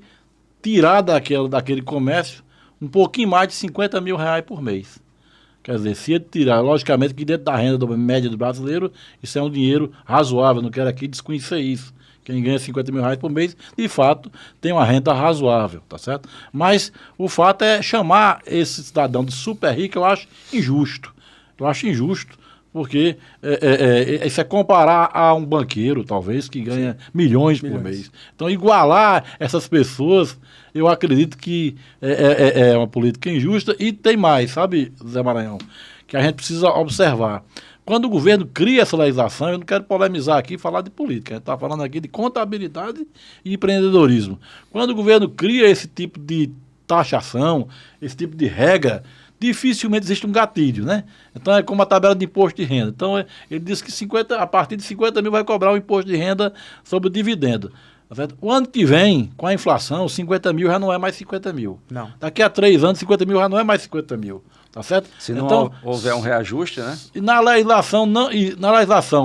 tirar daquele comércio um pouquinho mais de 50 mil reais por mês. Quer dizer, se ele tirar, logicamente que dentro da renda média do brasileiro, isso é um dinheiro razoável, não quero aqui desconhecer isso. Quem ganha 50 mil reais por mês, de fato, tem uma renda razoável, tá certo? Mas o fato é chamar esse cidadão de super rico, eu acho injusto. Eu acho injusto, Porque isso é comparar a um banqueiro, talvez, que ganha milhões por mês. Então, igualar essas pessoas, eu acredito que é uma política injusta. E tem mais, sabe, Zé Maranhão, que a gente precisa observar. Quando o governo cria essa legislação, eu não quero polemizar aqui e falar de política, a gente está falando aqui de contabilidade e empreendedorismo. Quando o governo cria esse tipo de taxação, esse tipo de regra, dificilmente existe um gatilho, né? Então é como a tabela de imposto de renda. Então ele diz que a partir de 50 mil vai cobrar o imposto de renda sobre o dividendo. Tá certo? O ano que vem, com a inflação, 50 mil já não é mais 50 mil. Não. Daqui a 3 anos, 50 mil já não é mais 50 mil. Tá certo? Se não houver um reajuste, né? E na legislação,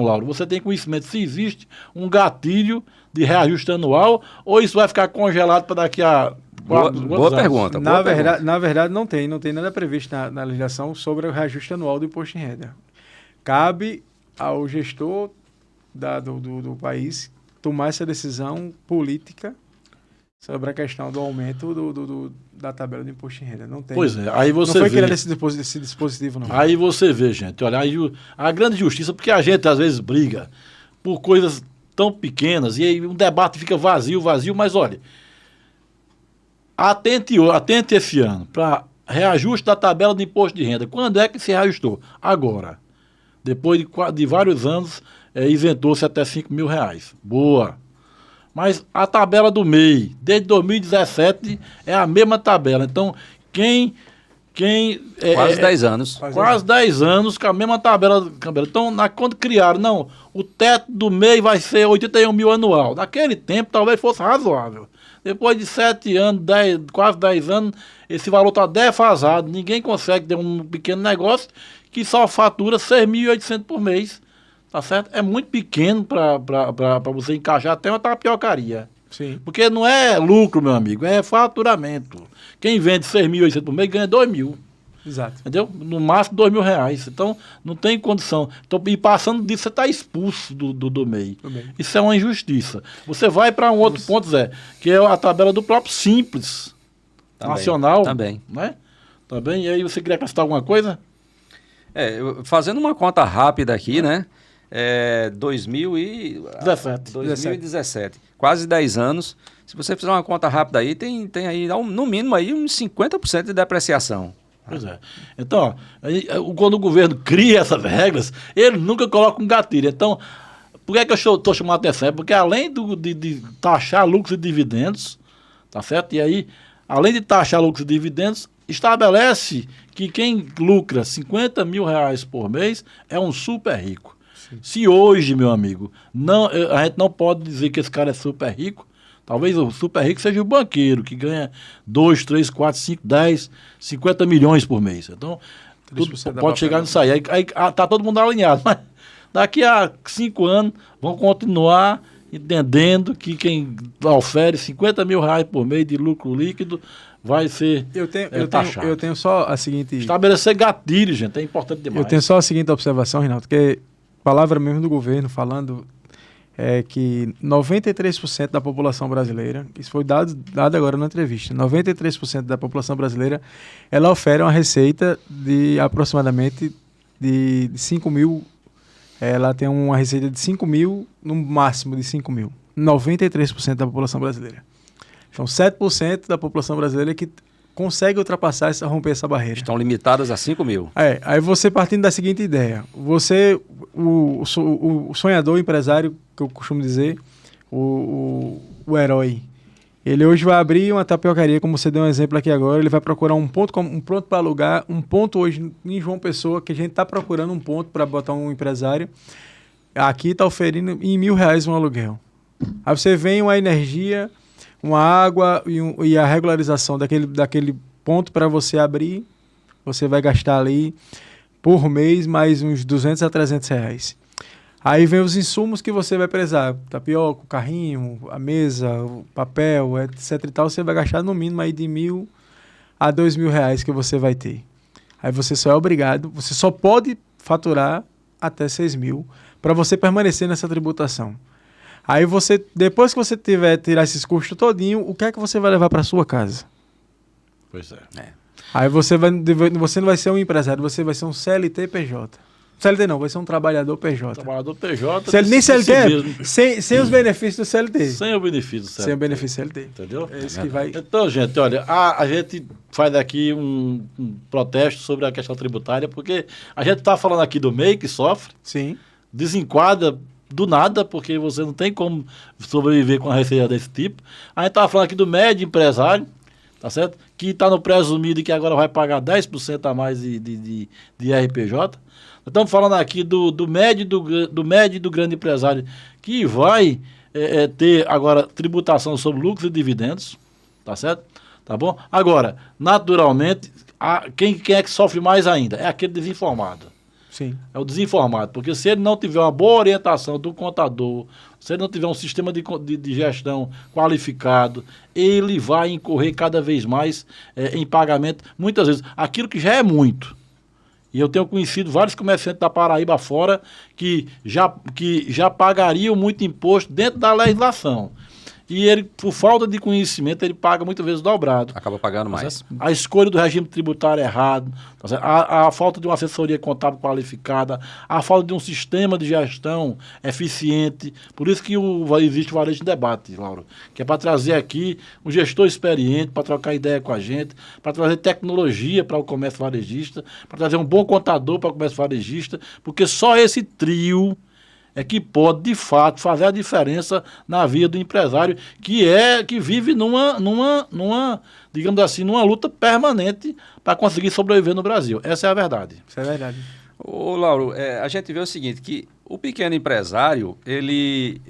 Lauro, você tem conhecimento se existe um gatilho de reajuste anual ou isso vai ficar congelado para daqui a Boa pergunta. Na verdade, não tem nada previsto na legislação sobre o reajuste anual do imposto de renda. Cabe ao gestor do país tomar essa decisão política sobre a questão do aumento da tabela do imposto de renda. Não tem. Pois é, aí você não foi vê. criado esse dispositivo, não. Aí você vê, gente, olha, aí a grande justiça, porque a gente às vezes briga por coisas tão pequenas e aí um debate fica vazio, mas olha, atente esse ano para reajuste da tabela de imposto de renda. Quando é que se reajustou? Agora. Depois de vários anos, isentou-se até 5 mil reais. Boa. Mas a tabela do MEI, desde 2017, é a mesma tabela. Então, quase 10 anos. Quase 10 anos com a mesma tabela. Então, quando criaram, não, o teto do MEI vai ser 81 mil anual. Naquele tempo, talvez fosse razoável. Depois de 7 anos, quase 10 anos, esse valor está defasado. Ninguém consegue ter um pequeno negócio que só fatura 6.800 por mês. Tá certo? É muito pequeno para você encaixar até uma tapiocaria. Sim. Porque não é lucro, meu amigo, é faturamento. Quem vende 6.800 por mês ganha 2 mil. Exato. Entendeu? No máximo 2 mil reais. Então, não tem condição. Então, e passando disso, você está expulso do MEI. Isso é uma injustiça. Você vai para um outro ponto, Zé, que é a tabela do próprio Simples Nacional. Também. Né? Também. E aí, você queria acrescentar alguma coisa? Fazendo uma conta rápida aqui, né? 2017. Quase 10 anos. Se você fizer uma conta rápida aí, tem aí, no mínimo, aí uns 50% de depreciação. Pois é. Então, quando o governo cria essas regras, ele nunca coloca um gatilho. Então, por que eu estou chamando a atenção? É porque além de taxar lucros e dividendos, tá certo? E aí, além de taxar lucros e dividendos, estabelece que quem lucra 50 mil reais por mês é um super rico. Sim. Se hoje, meu amigo, a gente não pode dizer que esse cara é super rico. Talvez o super rico seja o banqueiro, que ganha 2, 3, 4, 5, 10, 50 milhões por mês. Então, tudo pode chegar nisso aí. Aí tá todo mundo alinhado. Mas daqui a 5 anos, vão continuar entendendo que quem ofere 50 mil reais por mês de lucro líquido vai ser taxado. Eu tenho só a seguinte... Estabelecer gatilho, gente, é importante demais. Eu tenho só a seguinte observação, Rinaldo, que palavra mesmo do governo falando... é que 93% da população brasileira, isso foi dado agora na entrevista, 93% da população brasileira, ela oferece uma receita de aproximadamente de 5 mil, ela tem uma receita de 5 mil, no máximo de 5 mil, 93% da população brasileira. Então, 7% da população brasileira que consegue ultrapassar, romper essa barreira. Estão limitadas a 5 mil. Aí você partindo da seguinte ideia, você, o sonhador, o empresário, que eu costumo dizer, o herói, ele hoje vai abrir uma tapiocaria, como você deu um exemplo aqui agora, ele vai procurar um ponto para alugar, um ponto hoje em João Pessoa, que a gente está procurando um ponto para botar um empresário, aqui está oferindo em R$1.000 um aluguel. Aí você vem uma energia, uma água e a regularização daquele ponto para você abrir, você vai gastar ali por mês mais uns 200 a 300 reais. Aí vem os insumos que você vai precisar, tapioca, o carrinho, a mesa, o papel, etc e tal, você vai gastar no mínimo aí de R$1.000 a R$2.000 que você vai ter. Aí você só é obrigado, você só pode faturar até 6 mil para você permanecer nessa tributação. Aí você, depois que você tirar esses custos todinho, o que é que você vai levar para sua casa? Pois é. Aí você não vai ser um empresário, você vai ser um CLT PJ. CLT não, vai ser um trabalhador PJ. Trabalhador PJ. Nem CLT, mesmo. sem os benefícios do CLT. Sem o benefício do CLT. Sem o benefício CLT. Entendeu? É isso que vai... Então, gente, olha, a gente faz aqui um protesto sobre a questão tributária, porque a gente está falando aqui do MEI que sofre, Sim. desenquadra do nada, porque você não tem como sobreviver com a receita desse tipo. A gente estava falando aqui do médio empresário, tá certo? Que está no presumido e que agora vai pagar 10% a mais de RPJ. Estamos falando aqui do médio e do grande empresário, que vai ter agora tributação sobre lucros e dividendos, tá certo? Tá bom? Agora, naturalmente, quem é que sofre mais ainda? É aquele desinformado. Sim. É o desinformado, porque se ele não tiver uma boa orientação do contador, se ele não tiver um sistema de gestão qualificado, ele vai incorrer cada vez mais em pagamento, muitas vezes, aquilo que já é muito. E eu tenho conhecido vários comerciantes da Paraíba fora que já pagariam muito imposto dentro da legislação. E ele, por falta de conhecimento, ele paga muitas vezes dobrado. Acaba pagando mais. A escolha do regime tributário errado, a falta de uma assessoria contábil qualificada, a falta de um sistema de gestão eficiente. Por isso que existe o Varejo em Debate, Lauro, que é para trazer aqui um gestor experiente, para trocar ideia com a gente, para trazer tecnologia para o comércio varejista, para trazer um bom contador para o comércio varejista, porque só esse trio é que pode, de fato, fazer a diferença na vida do empresário, que vive digamos assim, numa luta permanente para conseguir sobreviver no Brasil. Essa é a verdade. Isso é verdade. Ô, Lauro, a gente vê o seguinte, que o pequeno empresário, ele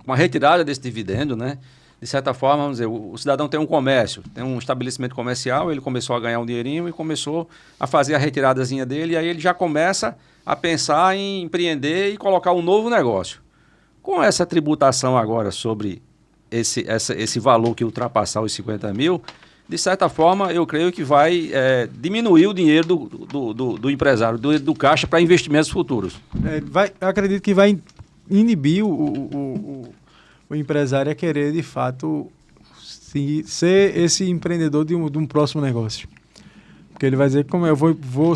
com a retirada desse dividendo, né, de certa forma, vamos dizer, o cidadão tem um comércio, tem um estabelecimento comercial, ele começou a ganhar um dinheirinho e começou a fazer a retiradazinha dele, e aí ele já começa a pensar em empreender e colocar um novo negócio. Com essa tributação agora sobre esse valor que ultrapassar os 50 mil, de certa forma, eu creio que vai diminuir o dinheiro do empresário, do caixa para investimentos futuros. Acredito que vai inibir o empresário a querer, de fato, ser esse empreendedor de um próximo negócio. Porque ele vai dizer, como eu vou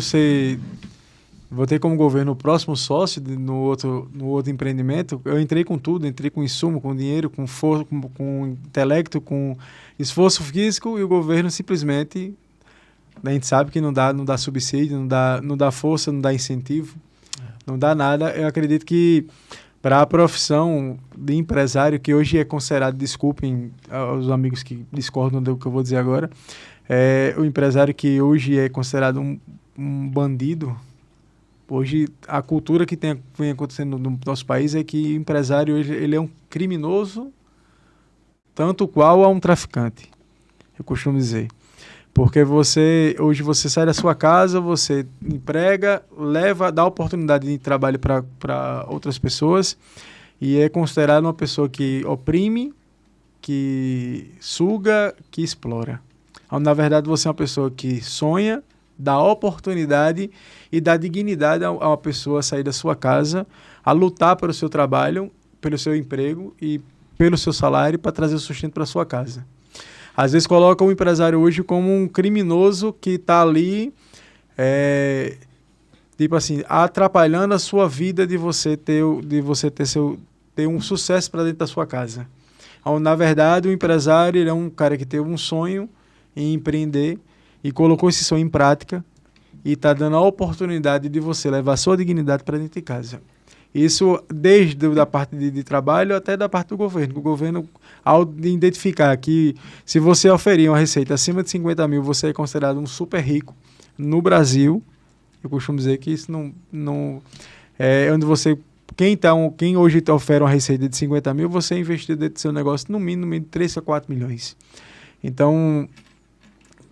ter como governo o próximo sócio no outro empreendimento, eu entrei com tudo, entrei com insumo, com dinheiro, com força, com intelecto, com esforço físico, e o governo simplesmente, a gente sabe que não dá subsídio, não dá força, não dá incentivo, não dá nada. Eu acredito que para a profissão de empresário, que hoje é considerado, desculpem aos amigos que discordam do que eu vou dizer agora, o empresário que hoje é considerado um bandido. Hoje, a cultura que vem acontecendo no nosso país é que o empresário hoje, ele é um criminoso, tanto qual a um traficante, eu costumo dizer. Porque hoje você sai da sua casa, você emprega, dá oportunidade de trabalho para outras pessoas e é considerado uma pessoa que oprime, que suga, que explora. Na verdade, você é uma pessoa que sonha, dá oportunidade e dá dignidade a uma pessoa a sair da sua casa, a lutar pelo seu trabalho, pelo seu emprego e pelo seu salário para trazer o sustento para sua casa. Às vezes coloca o empresário hoje como um criminoso que está ali, tipo assim, atrapalhando a sua vida de você ter um sucesso para dentro da sua casa. Na verdade, o empresário ele é um cara que teve um sonho em empreender e colocou esse sonho em prática e está dando a oportunidade de você levar sua dignidade para dentro de casa. Isso desde da parte de trabalho até da parte do governo. O governo, ao identificar que se você oferir uma receita acima de 50 mil, você é considerado um super rico no Brasil. Eu costumo dizer que isso não é onde você... Quem hoje te oferece uma receita de 50 mil, você investiu dentro do seu negócio no mínimo de 3 a 4 milhões. Então,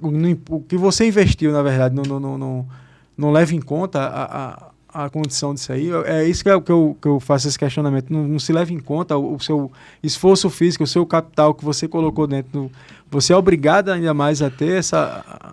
o que você investiu, na verdade, não leva em conta a condição disso aí. É isso que eu faço esse questionamento. Não se leva em conta o seu esforço físico, o seu capital que você colocou dentro. Você é obrigado ainda mais a ter essa...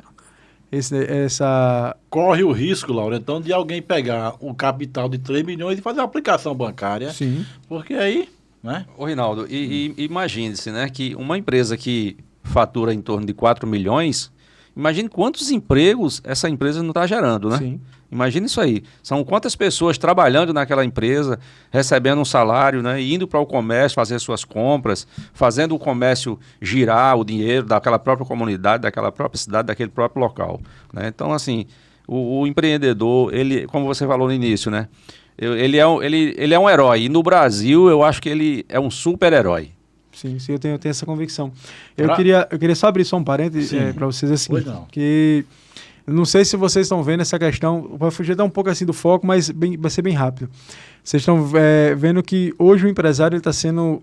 Corre o risco, Laura, então, de alguém pegar um capital de 3 milhões e fazer uma aplicação bancária. Sim. Porque aí, né? Ô, Rinaldo, imagine-se, né, que uma empresa que fatura em torno de 4 milhões, imagine quantos empregos essa empresa não está gerando, né? Sim. Imagina isso aí. São quantas pessoas trabalhando naquela empresa, recebendo um salário, né, e indo para o comércio fazer suas compras, fazendo o comércio girar o dinheiro daquela própria comunidade, daquela própria cidade, daquele próprio local, né? Então, assim, o empreendedor, ele, como você falou no início, né, ele é um herói. E no Brasil, eu acho que ele é um super-herói. Sim, eu tenho essa convicção. Eu queria só abrir só um parênteses para vocês, assim, que eu não sei se vocês estão vendo essa questão, vai fugir até um pouco assim do foco, mas vai ser bem rápido. Vocês estão vendo que hoje o empresário está sendo,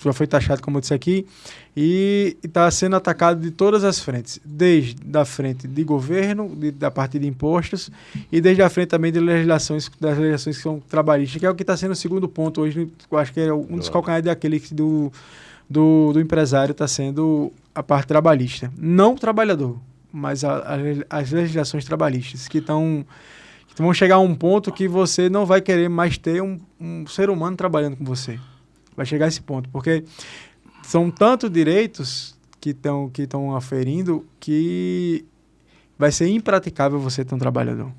já foi taxado, como eu disse aqui, e está sendo atacado de todas as frentes, desde a frente de governo, da parte de impostos, e desde a frente também das legislações que são trabalhistas, que é o que está sendo o segundo ponto hoje, eu acho que é um dos calcanhares daquele do empresário está sendo a parte trabalhista. Não o trabalhador, mas as legislações trabalhistas, que vão chegar a um ponto que você não vai querer mais ter um ser humano trabalhando com você. Vai chegar a esse ponto, porque são tantos direitos que estão aferindo que vai ser impraticável você ter um trabalhador.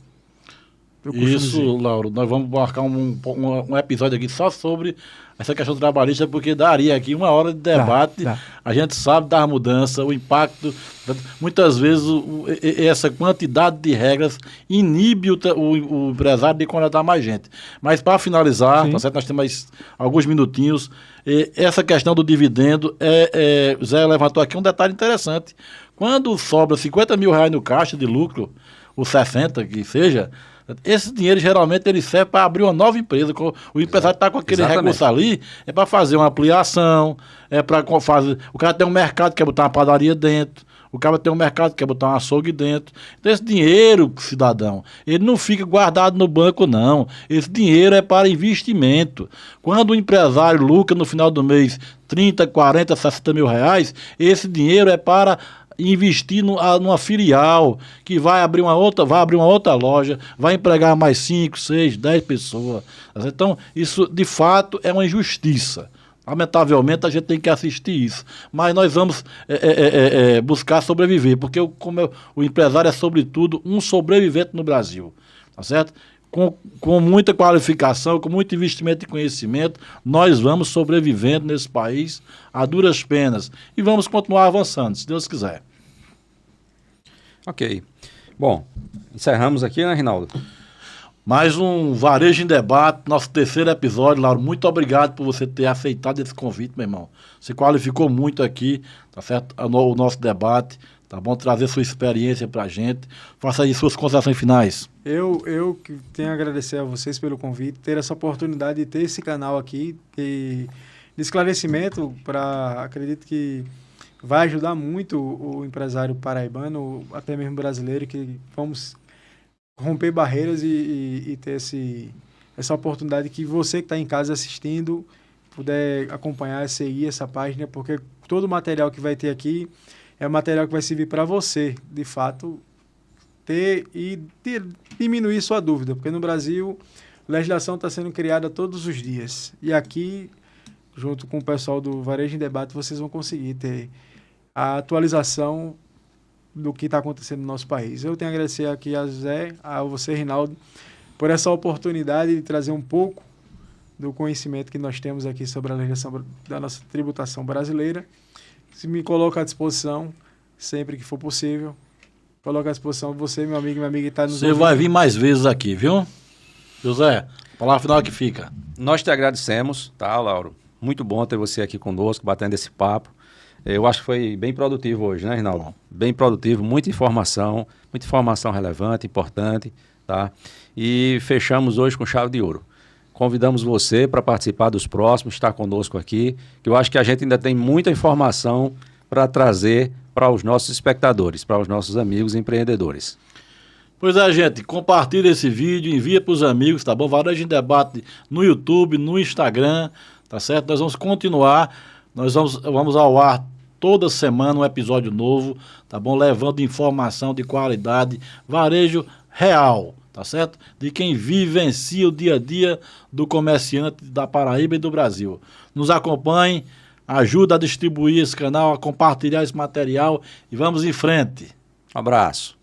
Isso, Lauro, nós vamos marcar um episódio aqui só sobre essa questão trabalhista, porque daria aqui 1 hora de debate. Dá. A gente sabe das mudanças, o impacto. Muitas vezes essa quantidade de regras inibe o empresário de contratar mais gente. Mas para finalizar, tá certo? Nós temos mais alguns minutinhos. Essa questão do dividendo, Zé levantou aqui um detalhe interessante. Quando sobra R$50 mil no caixa de lucro, ou 60 que seja, esse dinheiro geralmente ele serve para abrir uma nova empresa. O empresário está com aquele recurso ali, é para fazer uma ampliação, é para fazer. O cara tem um mercado, quer botar uma padaria dentro. O cara tem um mercado, quer botar um açougue dentro. Então esse dinheiro, cidadão, ele não fica guardado no banco, não. Esse dinheiro é para investimento. Quando o empresário lucra no final do mês 30, 40, 60 mil reais, esse dinheiro é para investir numa filial que vai abrir uma outra loja, vai empregar mais 5, 6, 10 pessoas. Então, isso de fato é uma injustiça. Lamentavelmente, a gente tem que assistir isso. Mas nós vamos buscar sobreviver, porque o empresário é, sobretudo, um sobrevivente no Brasil. Tá certo? Com muita qualificação, com muito investimento e conhecimento, nós vamos sobrevivendo nesse país a duras penas. E vamos continuar avançando, se Deus quiser. Ok. Bom, encerramos aqui, né, Rinaldo? Mais um Varejo em Debate, nosso 3º episódio. Lauro, muito obrigado por você ter aceitado esse convite, meu irmão. Você qualificou muito aqui, tá certo? O nosso debate, tá bom? Trazer sua experiência pra gente. Faça aí suas considerações finais. Eu que tenho a agradecer a vocês pelo convite, ter essa oportunidade de ter esse canal aqui de esclarecimento, acredito que vai ajudar muito o empresário paraibano, até mesmo brasileiro, que vamos romper barreiras e ter essa oportunidade que você que está em casa assistindo puder acompanhar, seguir essa página, porque todo o material que vai ter aqui é um material que vai servir para você, de fato, diminuir sua dúvida, porque no Brasil a legislação está sendo criada todos os dias. E aqui, junto com o pessoal do Varejo em Debate, vocês vão conseguir ter a atualização do que está acontecendo no nosso país. Eu tenho a agradecer aqui a Zé, a você, Rinaldo, por essa oportunidade de trazer um pouco do conhecimento que nós temos aqui sobre a legislação da nossa tributação brasileira. Se me coloca à disposição, sempre que for possível, coloco à disposição você, meu amigo e minha amiga que está nos ouvindo. Você vai vir mais vezes aqui, viu? José, palavra final que fica. Nós te agradecemos, tá, Lauro? Muito bom ter você aqui conosco, batendo esse papo. Eu acho que foi bem produtivo hoje, né, Rinaldo? Bom. Bem produtivo, muita informação relevante, importante, tá? E fechamos hoje com chave de ouro. Convidamos você para participar dos próximos, estar conosco aqui, que eu acho que a gente ainda tem muita informação para trazer para os nossos espectadores, para os nossos amigos empreendedores. Pois é, gente, compartilha esse vídeo, envia para os amigos, tá bom? Varejo em Debate no YouTube, no Instagram, tá certo? Nós vamos continuar, nós vamos ao ar toda semana um episódio novo, tá bom? Levando informação de qualidade, varejo real, tá certo? De quem vivencia o dia a dia do comerciante da Paraíba e do Brasil. Nos acompanhe, ajuda a distribuir esse canal, a compartilhar esse material e vamos em frente. Um abraço.